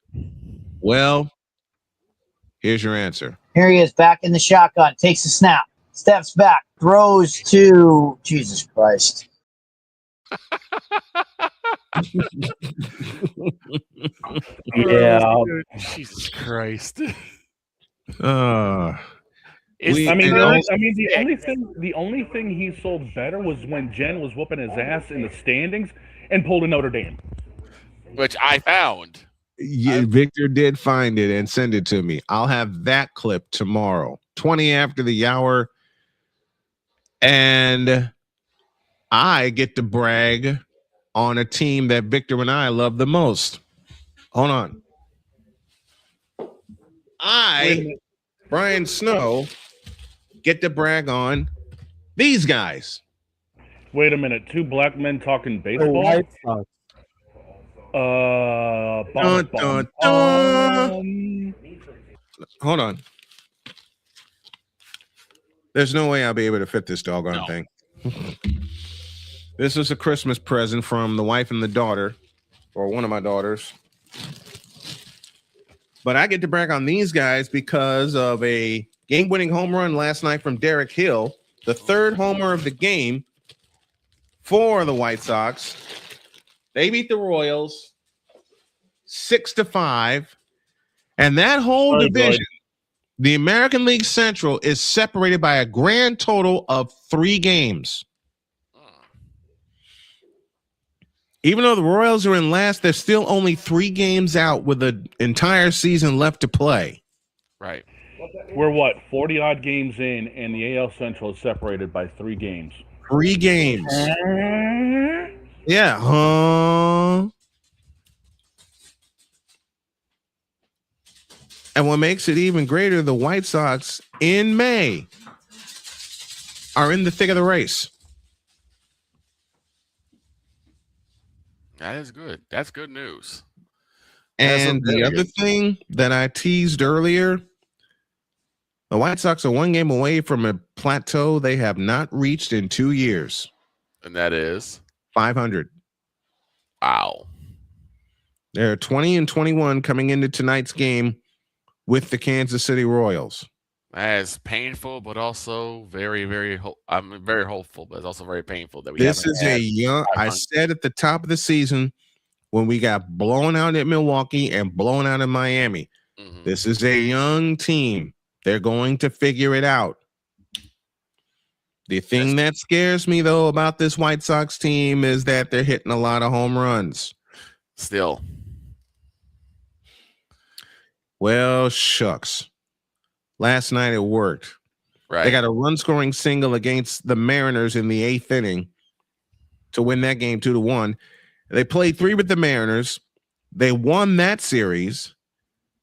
[SPEAKER 2] Well, here's your answer.
[SPEAKER 20] Here he is back in the shotgun, takes a snap, steps back, throws to Jesus Christ.
[SPEAKER 1] Yeah.
[SPEAKER 6] Jesus Christ.
[SPEAKER 1] The only thing he sold better was when Jen was whooping his ass in the standings and pulled a Notre Dame,
[SPEAKER 6] which I found.
[SPEAKER 2] Yeah, Victor did find it and send it to me. I'll have that clip tomorrow, 20 after the hour, and I get to brag on a team that Victor and I love the most. Hold on. Brian Snow, get to brag on these guys.
[SPEAKER 1] Wait a minute. Two black men talking baseball?
[SPEAKER 2] Dun, dun, dun. Hold on. There's no way I'll be able to fit this doggone thing. This is a Christmas present from the wife and the daughter, or one of my daughters. But I get to brag on these guys because of a game-winning home run last night from Derek Hill, the third homer of the game for the White Sox. They beat the Royals 6-5, and that whole division, The American League Central is separated by a grand total of 3 games. Even though the Royals are in last, they're still only 3 games out with the entire season left to play.
[SPEAKER 6] Right.
[SPEAKER 1] We're 40 odd games in, and the AL Central is separated by 3 games.
[SPEAKER 2] 3 games. Yeah. And what makes it even greater, the White Sox in May are in the thick of the race.
[SPEAKER 6] That is good. That's good news.
[SPEAKER 2] And the other thing that I teased earlier, the White Sox are 1 game away from a plateau they have not reached in 2 years.
[SPEAKER 6] And that is
[SPEAKER 2] 500.
[SPEAKER 6] Wow.
[SPEAKER 2] They're 20-21 coming into tonight's game with the Kansas City Royals.
[SPEAKER 6] That is painful, but also very, very. I'm very hopeful, but it's also very painful that we.
[SPEAKER 2] This is a young. I said at the top of the season when we got blown out at Milwaukee and blown out in Miami.
[SPEAKER 6] Mm-hmm.
[SPEAKER 2] This is a young team. They're going to figure it out. The thing that scares me, though, about this White Sox team is that they're hitting a lot of home runs.
[SPEAKER 6] Still.
[SPEAKER 2] Well, shucks. Last night it worked.
[SPEAKER 6] Right.
[SPEAKER 2] They got a run-scoring single against the Mariners in the 8th inning to win that game 2-1. They played 3 with the Mariners. They won that series.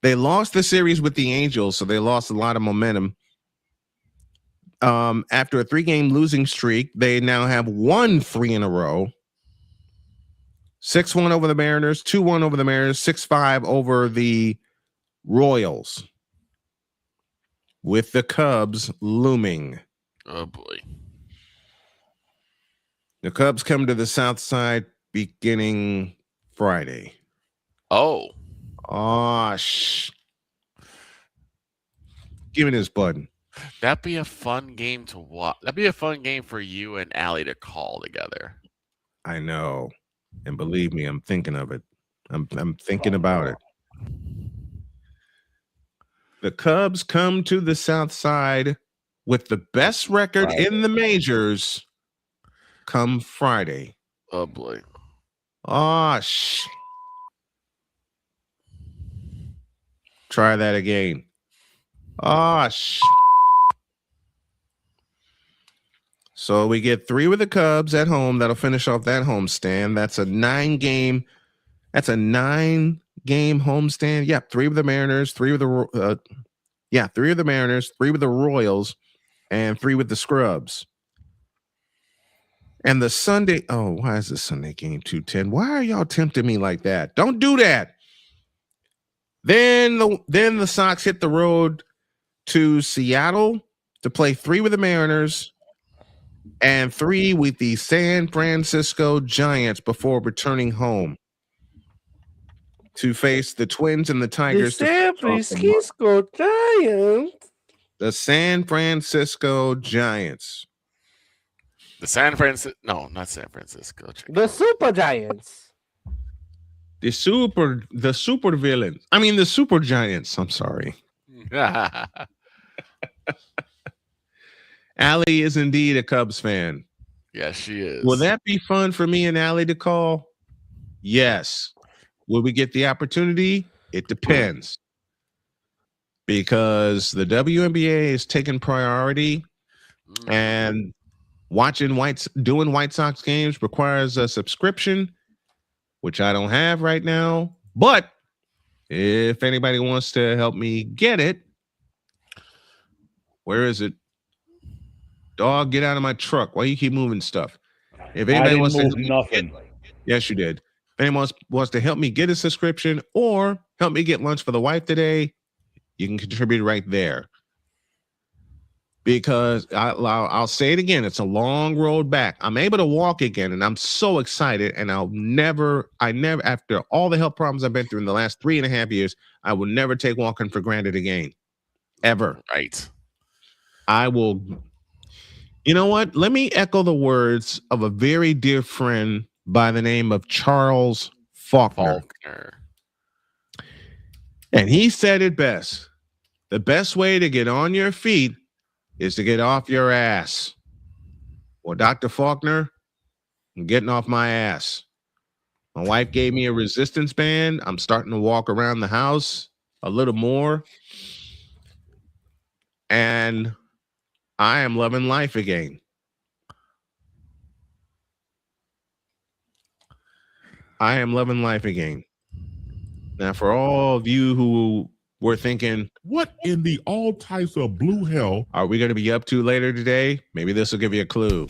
[SPEAKER 2] They lost the series with the Angels, so they lost a lot of momentum. After a 3-game losing streak, they now have won 3 in a row. 6-1 over the Mariners, 2-1 over the Mariners, 6-5 over the Royals. With the Cubs looming.
[SPEAKER 6] Oh, boy.
[SPEAKER 2] The Cubs come to the South Side beginning Friday.
[SPEAKER 6] Oh.
[SPEAKER 2] Give me this button.
[SPEAKER 6] That'd be a fun game to watch. That'd be a fun game for you and Allie to call together.
[SPEAKER 2] I know. And believe me, I'm thinking of it. I'm thinking about it. The Cubs come to the South Side with the best record in the majors come Friday.
[SPEAKER 6] Oh, boy.
[SPEAKER 2] Try that again. So we get 3 with the Cubs at home. That'll finish off that homestand. That's a 9-game. That's a 9-game homestand. Yeah, 3 with the Mariners, 3 with the 3 with the Mariners, 3 with the Royals, and 3 with the Scrubs. And the Sunday, why is the Sunday game 2:10? Why are y'all tempting me like that? Don't do that. Then the Sox hit the road to Seattle to play 3 with the Mariners and 3 with the San Francisco Giants before returning home to face the Twins and the Tigers.
[SPEAKER 21] The San Francisco Giants.
[SPEAKER 2] The San Francisco Giants.
[SPEAKER 6] Not San Francisco.
[SPEAKER 21] The Super Giants.
[SPEAKER 2] The super villains. I mean, the Super Giants. I'm sorry. Allie is indeed a Cubs fan.
[SPEAKER 6] Yes, she is.
[SPEAKER 2] Will that be fun for me and Allie to call? Yes. Will we get the opportunity? It depends. Because the WNBA is taking priority, and doing White Sox games requires a subscription, which I don't have right now. But if anybody wants to help me get it, where is it? Dog, get out of my truck. Why you keep moving stuff? If anybody wants to help
[SPEAKER 1] nothing.
[SPEAKER 2] Yes, you did. If anyone wants to help me get a subscription or help me get lunch for the wife today, you can contribute right there. Because I'll say it again, it's a long road back. I'm able to walk again, and I'm so excited. And I never, after all the health problems I've been through in the last 3.5 years, I will never take walking for granted again, ever.
[SPEAKER 6] Right.
[SPEAKER 2] I will. You know what? Let me echo the words of a very dear friend by the name of Charles Faulkner. And he said it best. The best way to get on your feet is to get off your ass. Well, Dr. Faulkner, I'm getting off my ass. My wife gave me a resistance band. I'm starting to walk around the house a little more. And I am loving life again. I am loving life again. Now, for all of you who were thinking,
[SPEAKER 8] what in the all types of blue hell
[SPEAKER 2] are we going to be up to later today? Maybe this will give you a clue.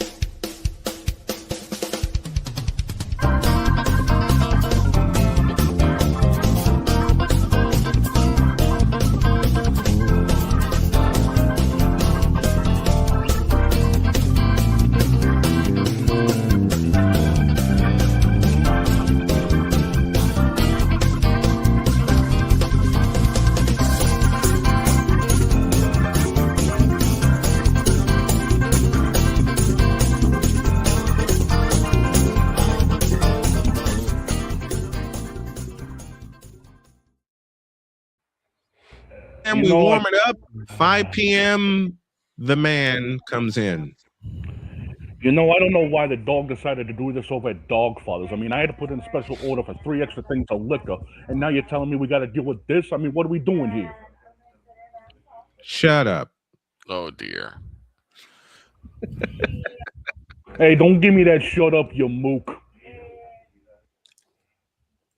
[SPEAKER 2] And we warm it up. 5 p.m. The man comes in.
[SPEAKER 1] You know, I don't know why the dog decided to do this over at Dog Fathers. I mean, I had to put in a special order for 3 extra things of liquor, and now you're telling me we got to deal with this? I mean, what are we doing here?
[SPEAKER 2] Shut up.
[SPEAKER 6] Oh, dear.
[SPEAKER 1] Hey, don't give me that shut up, you mook.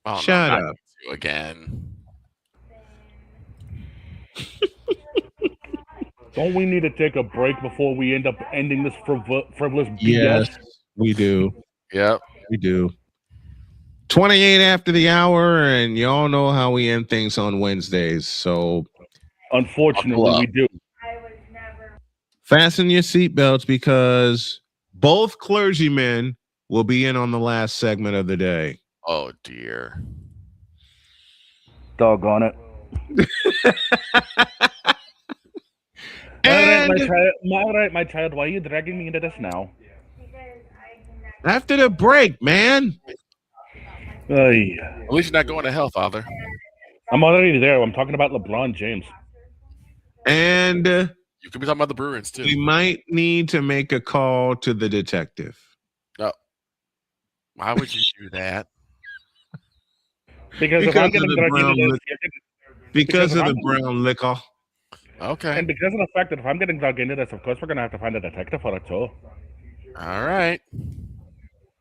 [SPEAKER 6] Oh,
[SPEAKER 2] Shut
[SPEAKER 6] no,
[SPEAKER 2] up.
[SPEAKER 6] You again.
[SPEAKER 1] Don't we need to take a break before we end up ending this frivolous BS?
[SPEAKER 2] Yes, we do.
[SPEAKER 6] Yep.
[SPEAKER 2] We do. 28 after the hour, and y'all know how we end things on Wednesdays. So,
[SPEAKER 1] unfortunately, we do.
[SPEAKER 2] Fasten your seatbelts because both clergymen will be in on the last segment of the day.
[SPEAKER 6] Oh, dear.
[SPEAKER 1] Doggone it. All right, my child, why are you dragging me into this now?
[SPEAKER 2] After the break, man.
[SPEAKER 6] At least you're not going to hell, Father.
[SPEAKER 1] I'm already there. I'm talking about LeBron James.
[SPEAKER 2] And
[SPEAKER 6] you could be talking about the Bruins, too.
[SPEAKER 2] We might need to make a call to the detective.
[SPEAKER 6] No. Why would you do that?
[SPEAKER 1] Because if I'm getting dragged into this,
[SPEAKER 2] because of the brown liquor.
[SPEAKER 6] Okay.
[SPEAKER 1] And because of the fact that if I'm getting dragged into this, of course we're going to have to find a detective for it, too.
[SPEAKER 6] All right.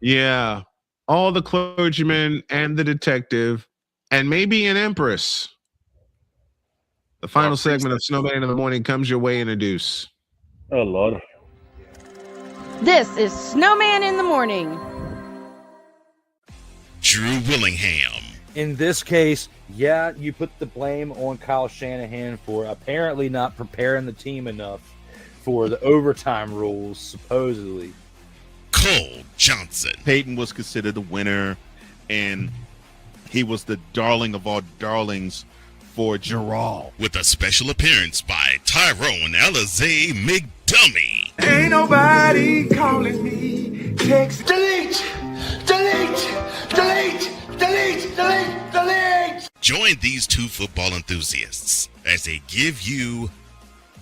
[SPEAKER 2] Yeah. All the clergymen and the detective, and maybe an empress. The final segment of Snowman in the Morning comes your way in a deuce.
[SPEAKER 1] Oh, Lord.
[SPEAKER 4] This is Snowman in the Morning.
[SPEAKER 7] Drew Willingham.
[SPEAKER 14] In this case, yeah, you put the blame on Kyle Shanahan for apparently not preparing the team enough for the overtime rules, supposedly.
[SPEAKER 7] Cole Johnson.
[SPEAKER 15] Peyton was considered the winner, and he was the darling of all darlings for Gerald.
[SPEAKER 7] With a special appearance by Tyrone Alizé McDummy.
[SPEAKER 12] Ain't nobody calling me. Text. Delete! Delete! Delete! Delete! Delete! Delete!
[SPEAKER 7] Join these two football enthusiasts as they give you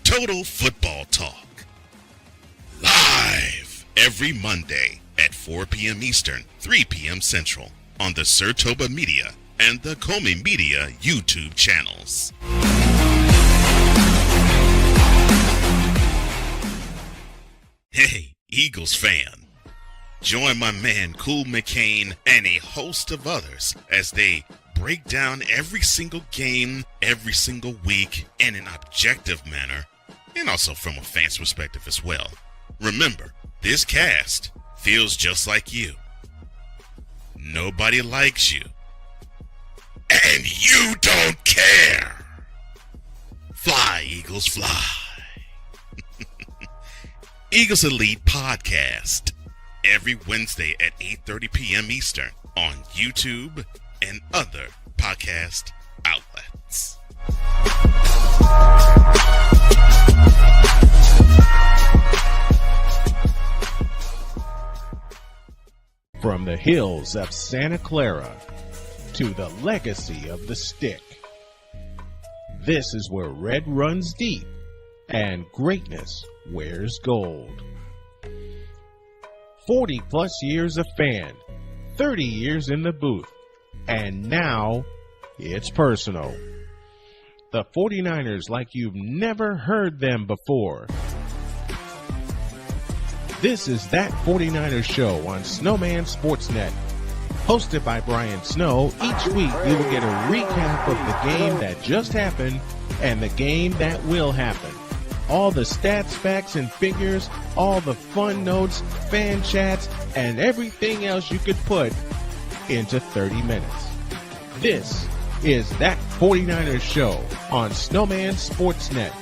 [SPEAKER 7] Total Football Talk. Live every Monday at 4 p.m. Eastern, 3 p.m. Central on the Sertoba Media and the Comey Media YouTube channels. Hey, Eagles fan. Join my man Cool McCain and a host of others as they break down every single game, every single week in an objective manner, and also from a fan's perspective as well. Remember, this cast feels just like you. Nobody likes you. And you don't care. Fly, Eagles, fly. Eagles Elite Podcast. Every Wednesday at 8:30 p.m. Eastern on YouTube and other podcast outlets.
[SPEAKER 16] From the hills of Santa Clara to the legacy of the stick, This is where red runs deep and greatness wears gold. 40 plus years of fan, 30 years in the booth, and now it's personal. The 49ers like you've never heard them before. This is That 49ers Show on Snowman Sportsnet. Hosted by Brian Snow, each week you will get a recap of the game that just happened and the game that will happen. All the stats, facts, and figures, all the fun notes, fan chats, and everything else you could put into 30 minutes. This is That 49ers Show on Snowman Sportsnet.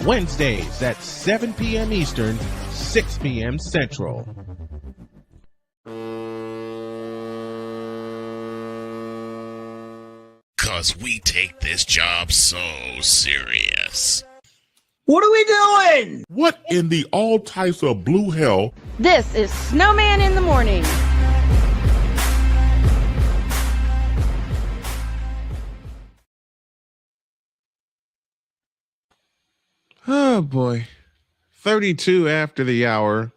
[SPEAKER 16] Wednesdays at 7 p.m. Eastern, 6 p.m. Central.
[SPEAKER 7] Because we take this job so serious.
[SPEAKER 21] What are we doing?
[SPEAKER 8] What in the all types of blue hell?
[SPEAKER 4] This is Snowman in the Morning.
[SPEAKER 2] Oh, boy. 32 after the hour.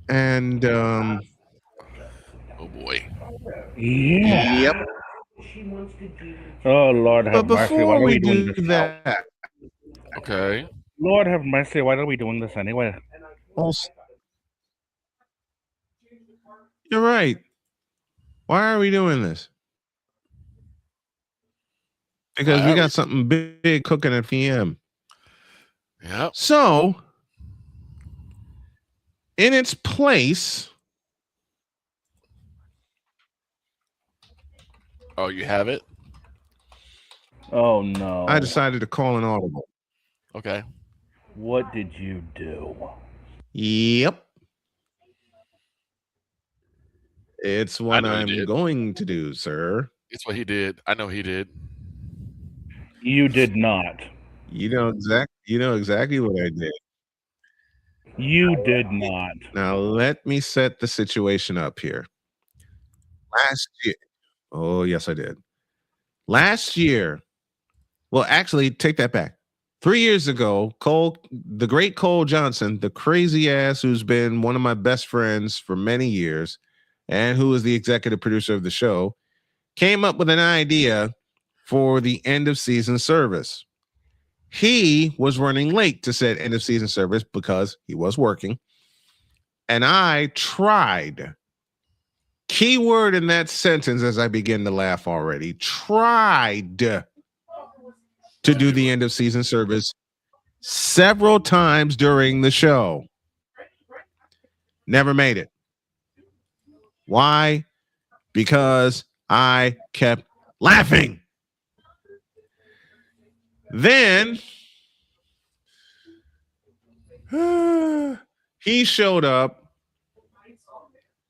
[SPEAKER 2] And,
[SPEAKER 6] oh, boy.
[SPEAKER 1] Yeah.
[SPEAKER 2] Yep.
[SPEAKER 1] Oh, Lord have
[SPEAKER 2] But
[SPEAKER 1] mercy. Why
[SPEAKER 2] before
[SPEAKER 1] are
[SPEAKER 2] we
[SPEAKER 1] we doing
[SPEAKER 2] do
[SPEAKER 1] this now?
[SPEAKER 2] that,
[SPEAKER 6] Okay.
[SPEAKER 1] Lord have mercy. Why are we doing this anyway?
[SPEAKER 2] you're right. Why are we doing this? Because we got something big cooking at PM.
[SPEAKER 6] Yep.
[SPEAKER 2] So, in its place.
[SPEAKER 6] Oh, you have it?
[SPEAKER 1] Oh, no.
[SPEAKER 2] I decided to call an audible.
[SPEAKER 6] Okay.
[SPEAKER 1] What did you do?
[SPEAKER 2] Yep. It's what I'm
[SPEAKER 6] did.
[SPEAKER 2] going to do, sir.
[SPEAKER 6] It's what he did. I know he did.
[SPEAKER 1] You did not.
[SPEAKER 2] You know exactly what I did.
[SPEAKER 1] You did not.
[SPEAKER 2] Now let me set the situation up here. Last year. Oh, yes, I did. Last year. Well, actually, take that back. 3 years ago, the great Cole Johnson, the crazy ass who's been one of my best friends for many years and who is the executive producer of the show, came up with an idea for the end of season service. He was running late to said end of season service because he was working. And I tried, keyword in that sentence as I begin to laugh already, tried to do the end of season service several times during the show. Never made it. Why? Because I kept laughing. Then he showed up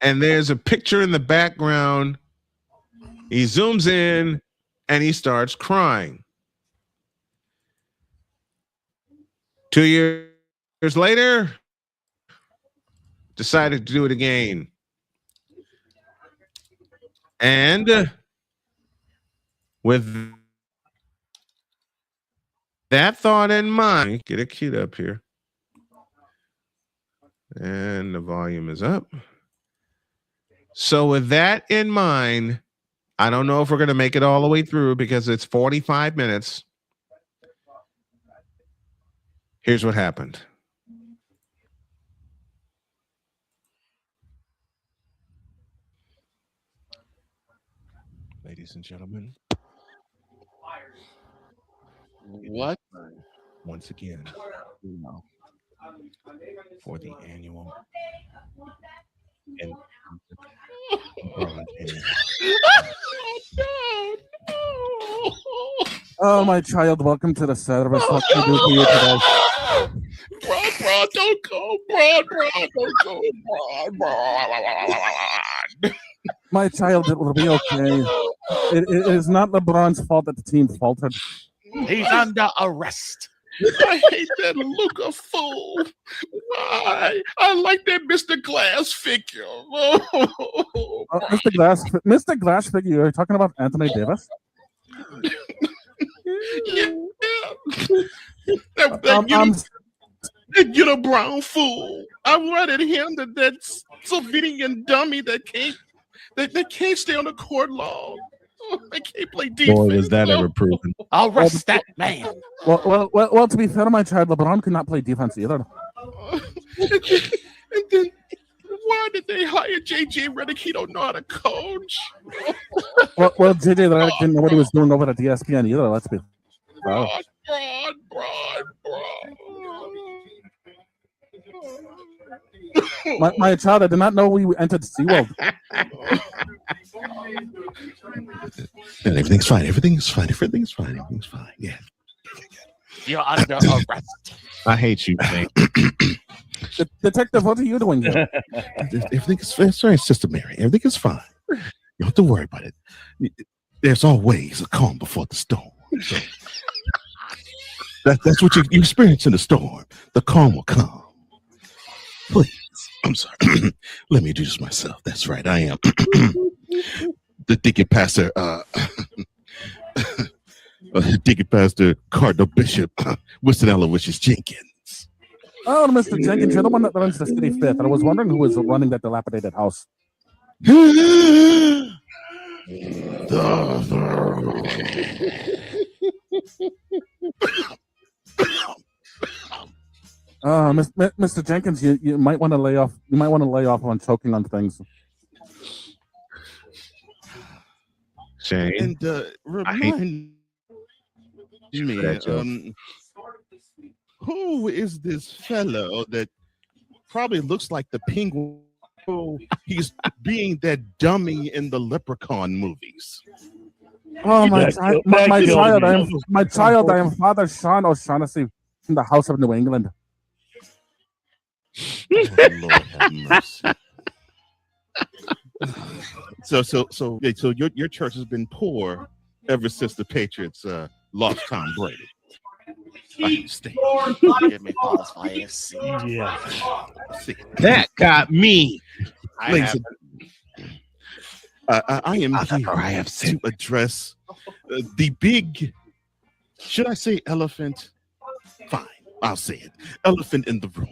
[SPEAKER 2] and there's a picture in the background. He zooms in and he starts crying. 2 years later, decided to do it again. And with that thought in mind, get it queued up here. And the volume is up. So with that in mind, I don't know if we're going to make it all the way through because it's 45 minutes. Here's what happened. Ladies and gentlemen.
[SPEAKER 6] What?
[SPEAKER 16] Once again, for the annual and
[SPEAKER 3] Oh, my child, welcome to the service. What can I do for you today?
[SPEAKER 6] Bro, don't go. Bro, don't go. Bro.
[SPEAKER 3] My child, it will be okay. It is not LeBron's fault that the team faltered.
[SPEAKER 6] He's under arrest.
[SPEAKER 15] I hate that Luca fool. Why? I like that Mr. Glass figure.
[SPEAKER 3] Mr. Glass figure. You're talking about Anthony Davis?
[SPEAKER 15] Yeah. That get a brown fool. I'm right at him. That Slovenian dummy that can't stay on the court long. They can't play defense.
[SPEAKER 16] Boy, was that ever proven.
[SPEAKER 6] I'll rest that man.
[SPEAKER 3] Well, to be fair to my child, LeBron could not play defense either.
[SPEAKER 15] And then why did they hire JJ Redick? He don't know how to coach.
[SPEAKER 3] Well, JJ Redick didn't know what he was doing over at ESPN either. Let's be.
[SPEAKER 15] Broad.
[SPEAKER 3] My child, I did not know we entered SeaWorld.
[SPEAKER 16] And everything's fine. Everything's fine. Everything's fine. Everything's fine. Yeah.
[SPEAKER 6] You're under arrest.
[SPEAKER 16] I hate you, man.
[SPEAKER 3] Detective, what are you doing here?
[SPEAKER 16] Everything's sorry, Sister Mary. Everything is fine. You don't have to worry about it. There's always a calm before the storm. So that's what you experience in the storm. The calm will come. Please. I'm sorry. Let me introduce myself. That's right. I am the Deacon Pastor, Deacon Pastor Cardinal Bishop Winston Aloysius Jenkins.
[SPEAKER 3] Oh, Mr. Jenkins, you're the one that runs the city fifth. And I was wondering who was running that dilapidated house. Mr. Jenkins, you might want to lay off. You might want to lay off on choking on things.
[SPEAKER 16] Shane,
[SPEAKER 15] And remind me, who is this fellow that probably looks like the Penguin? He's being that dummy in the Leprechaun movies.
[SPEAKER 3] Oh, my child! I am Father Sean O'Shaughnessy from the House of New England.
[SPEAKER 15] Oh, Lord have mercy. So your church has been poor ever since the Patriots lost Tom Brady.
[SPEAKER 6] Give me pause for a second.
[SPEAKER 15] Yeah.
[SPEAKER 16] That got me.
[SPEAKER 15] I am here to address the big, should I say elephant? Fine, I'll say it. Elephant in the room.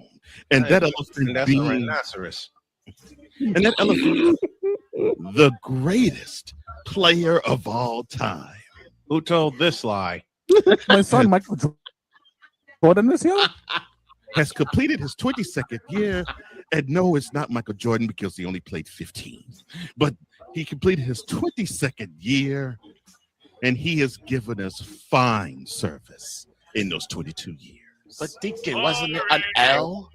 [SPEAKER 15] And that elephant being
[SPEAKER 16] rhinoceros.
[SPEAKER 15] And that elephant, the greatest player of all time.
[SPEAKER 16] Who told this lie?
[SPEAKER 3] My son, Michael Jordan, is here.
[SPEAKER 15] Has completed his 22nd year. And no, it's not Michael Jordan because he only played 15. But he completed his 22nd year, and he has given us fine service in those 22 years.
[SPEAKER 6] But Deacon, wasn't it an L?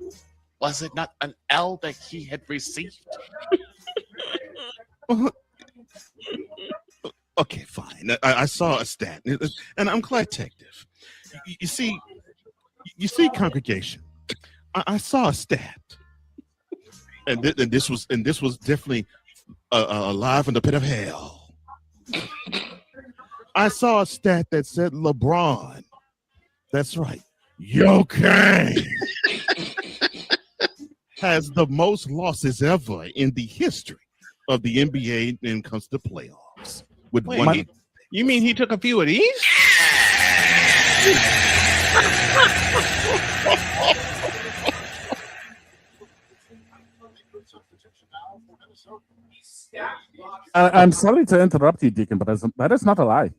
[SPEAKER 6] Was it not an L that he had received?
[SPEAKER 15] Okay, fine. I saw a stat, and I'm glad, Detective. You see, congregation. I saw a stat, and this was definitely alive in the pit of hell. I saw a stat that said LeBron. That's right. Kane has the most losses ever in the history of the NBA when it comes to playoffs. With one,
[SPEAKER 16] you mean he took a few of these?
[SPEAKER 3] I'm sorry to interrupt you, Deacon, but that is not a lie.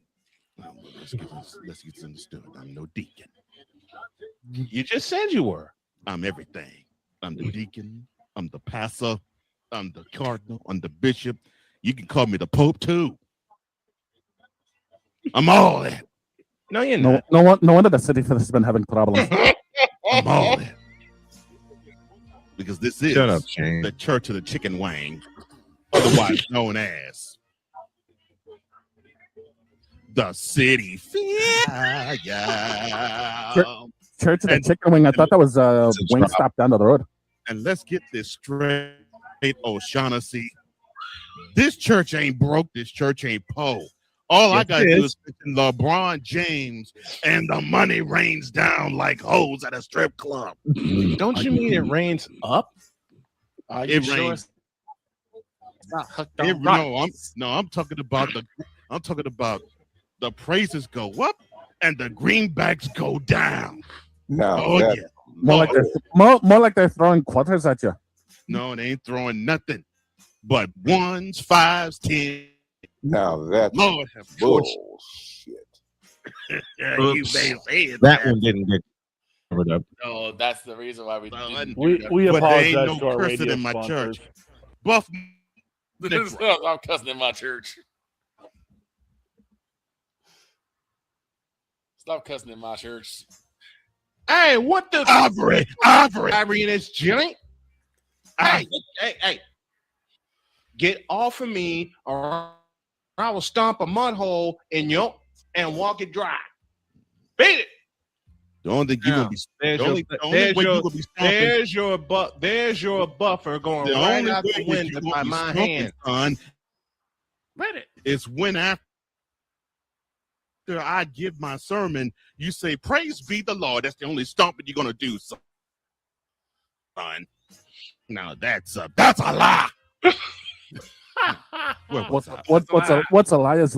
[SPEAKER 15] Let's get understood. I'm no deacon.
[SPEAKER 16] You just said you were.
[SPEAKER 15] I'm everything. I'm the deacon. I'm the pastor. I'm the cardinal. I'm the bishop. You can call me the Pope too. I'm all that.
[SPEAKER 16] No, you're not.
[SPEAKER 3] No wonder the city has been having problems.
[SPEAKER 15] I'm all that. Because this is
[SPEAKER 16] Shut up, Shane.
[SPEAKER 15] the Church of the Chicken Wang, otherwise known as the City Fire.
[SPEAKER 3] Church of the Chicken Wing. I thought that was Wingstop down the road.
[SPEAKER 15] And let's get this straight, O'Shaughnessy. This church ain't broke. This church ain't poor. All I gotta do is mention LeBron James, and the money rains down like hose at a strip club.
[SPEAKER 2] Don't you mean it rains up?
[SPEAKER 21] Are
[SPEAKER 15] It
[SPEAKER 21] you sure
[SPEAKER 15] rains.
[SPEAKER 21] it's not hooked on rockets?
[SPEAKER 15] I'm talking about the prices go up and the greenbacks go down.
[SPEAKER 3] No, more like they're throwing quarters at you.
[SPEAKER 15] No, they ain't throwing nothing but 1s, 5s, 10s.
[SPEAKER 5] Now that's
[SPEAKER 15] Lord have
[SPEAKER 5] bullshit.
[SPEAKER 15] Yeah, you may say it,
[SPEAKER 2] That
[SPEAKER 15] man.
[SPEAKER 2] one didn't get covered up.
[SPEAKER 6] No, that's the reason why we didn't
[SPEAKER 1] We
[SPEAKER 6] do that.
[SPEAKER 1] we
[SPEAKER 15] But there ain't
[SPEAKER 1] apologize
[SPEAKER 15] no
[SPEAKER 1] to our
[SPEAKER 15] cursing
[SPEAKER 1] radio
[SPEAKER 15] in my
[SPEAKER 1] sponsors.
[SPEAKER 15] church. Buff.
[SPEAKER 6] I'm cussing in my church. Stop cussing in my church.
[SPEAKER 2] Hey, what the
[SPEAKER 15] Ivory
[SPEAKER 2] in this joint? Hey, get off of me, or I will stomp a mud hole in your and walk it dry. Beat it.
[SPEAKER 15] The only thing you gonna be
[SPEAKER 2] there's your buffer going
[SPEAKER 15] the
[SPEAKER 2] right
[SPEAKER 15] only
[SPEAKER 2] out
[SPEAKER 15] way
[SPEAKER 2] the
[SPEAKER 15] that
[SPEAKER 2] window
[SPEAKER 15] you
[SPEAKER 2] by
[SPEAKER 15] gonna be
[SPEAKER 2] my
[SPEAKER 15] smoking,
[SPEAKER 2] hand.
[SPEAKER 15] son,
[SPEAKER 6] Beat it.
[SPEAKER 15] is when after I give my sermon, you say, "Praise be the Lord." That's the only stomping you're gonna do, son. Now that's a lie.
[SPEAKER 3] What's Elias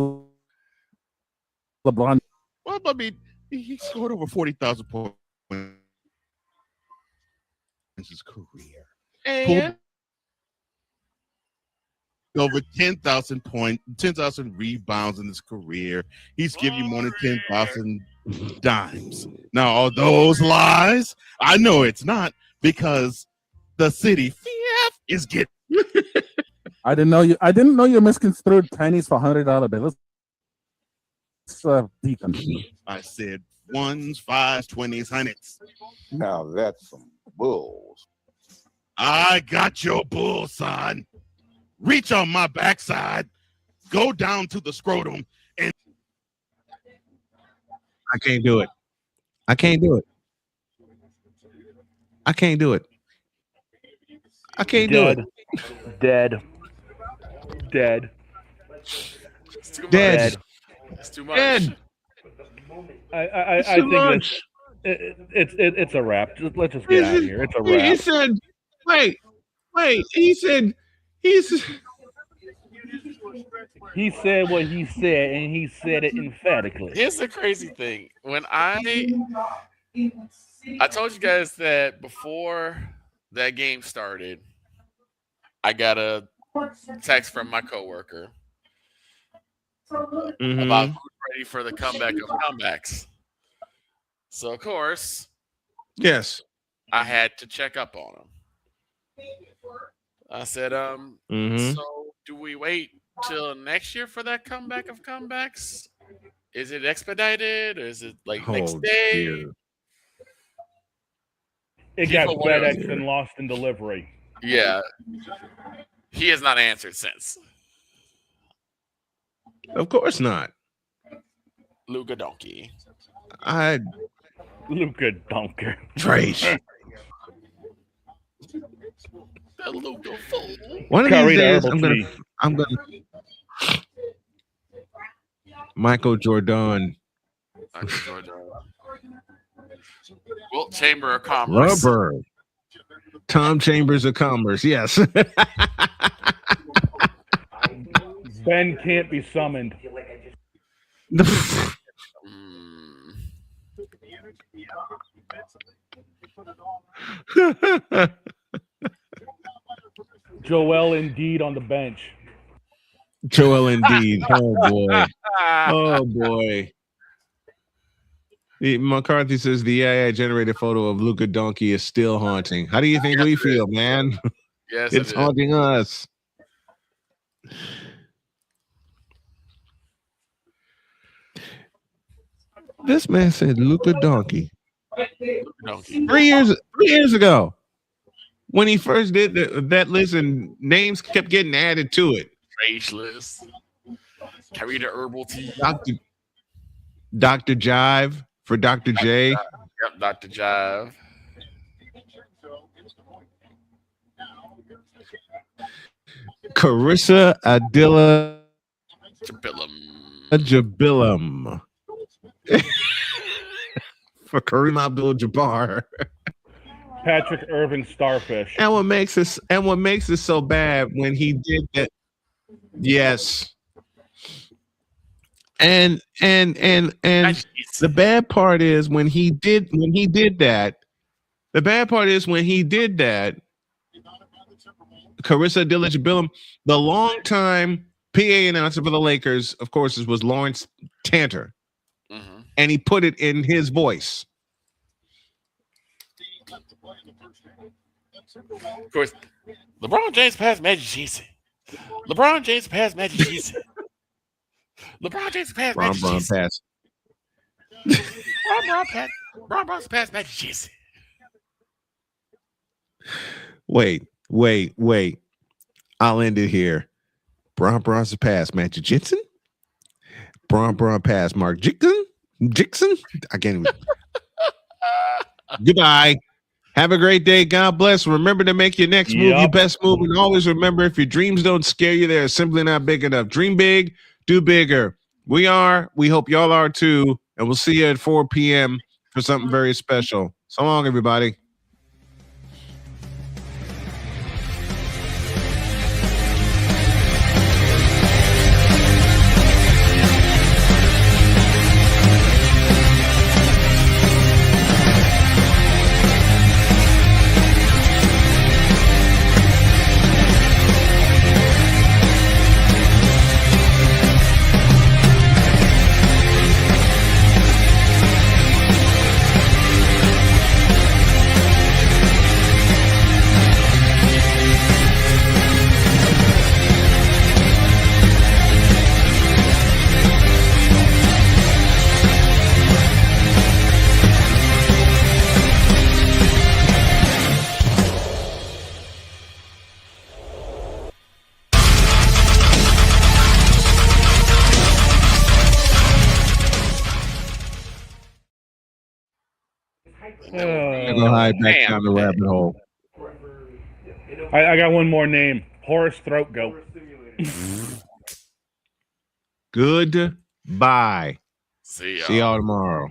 [SPEAKER 3] LeBron?
[SPEAKER 15] Well, I mean, he scored over 40,000 points in his career.
[SPEAKER 2] And
[SPEAKER 15] Over 10,000 points, 10,000 rebounds in his career. He's giving you more than 10,000 dimes. Now, are those lies? I know it's not, because the city fief is getting.
[SPEAKER 3] I didn't know you misconstrued pennies for $100 bills. Deacon.
[SPEAKER 15] I said 1s, 5s, 20s, 100s.
[SPEAKER 5] Now that's some bulls.
[SPEAKER 15] I got your bull, son. Reach on my backside, go down to the scrotum, and
[SPEAKER 2] I can't do it. I can't do it. I can't do it. I can't do it.
[SPEAKER 1] Dead.
[SPEAKER 6] It's too much.
[SPEAKER 2] Dead.
[SPEAKER 6] It's too much.
[SPEAKER 2] Dead.
[SPEAKER 1] I
[SPEAKER 2] too
[SPEAKER 1] think
[SPEAKER 2] much.
[SPEAKER 1] it's a wrap. Let's just get out of here. It's a
[SPEAKER 2] He
[SPEAKER 1] wrap.
[SPEAKER 2] said, wait. He said
[SPEAKER 1] He said what he said, and he said it emphatically.
[SPEAKER 6] Here's the crazy thing. When I told you guys that before that game started, I got a text from my coworker about who's ready for the comeback of comebacks. So of course,
[SPEAKER 2] yes,
[SPEAKER 6] I had to check up on him. I said, so do we wait till next year for that comeback of comebacks? Is it expedited, or is it like next day?
[SPEAKER 2] Dear.
[SPEAKER 1] It got FedEx and lost in delivery.
[SPEAKER 6] Yeah. He has not answered since.
[SPEAKER 2] Of course not.
[SPEAKER 6] Luka Donkey.
[SPEAKER 1] Luka Donker.
[SPEAKER 2] Trace.
[SPEAKER 6] That Luka fool.
[SPEAKER 2] One of these days, I'm gonna. Michael Jordan.
[SPEAKER 6] Well, Chamber of Commerce.
[SPEAKER 2] Rubber. Tom Chambers of Commerce. Yes.
[SPEAKER 1] Ben can't be summoned. Joel Embiid on the bench.
[SPEAKER 2] Joel Embiid. Oh boy. Oh boy. McCarthy says the AI generated photo of Luka Donkey is still haunting. How do you think we feel, man?
[SPEAKER 6] Yes,
[SPEAKER 2] it's haunting us. This man said Luka Donkey. 3 years ago, when he first did that list, and names kept getting added to it.
[SPEAKER 6] Trace list. Carry the herbal tea.
[SPEAKER 2] Dr. Jive for Dr. J.
[SPEAKER 6] Yep, Dr. Jive.
[SPEAKER 2] Carissa Adilla. Abdul-Jabbar for Kareem Abdul-Jabbar.
[SPEAKER 1] Patrick Irving Starfish.
[SPEAKER 2] And what makes it so bad when he did that? Yes. And the bad part is when he did that. The bad part is when he did that. Carissa Abdul-Jabbar, the longtime PA announcer for the Lakers, of course, was Lawrence Tanter, and he put it in his voice.
[SPEAKER 6] Of course, LeBron James passed Magic Johnson. LeBron James passed Magic Johnson. LeBron James passed Magic Johnson. Ron Bronx passed Magic Johnson.
[SPEAKER 2] Wait. I'll end it here. Bron passed Magic Johnson. Bron passed Mark Jixon. I can't even. Goodbye. Have a great day. God bless. Remember to make your next move your best move. And always remember, if your dreams don't scare you, they're simply not big enough. Dream big, do bigger. We hope y'all are too. And we'll see you at 4 p.m. for something very special. So long, everybody. Go hide back down the rabbit hole.
[SPEAKER 1] I got one more name. Horace Throat Goat.
[SPEAKER 2] Goodbye.
[SPEAKER 6] See
[SPEAKER 2] y'all tomorrow.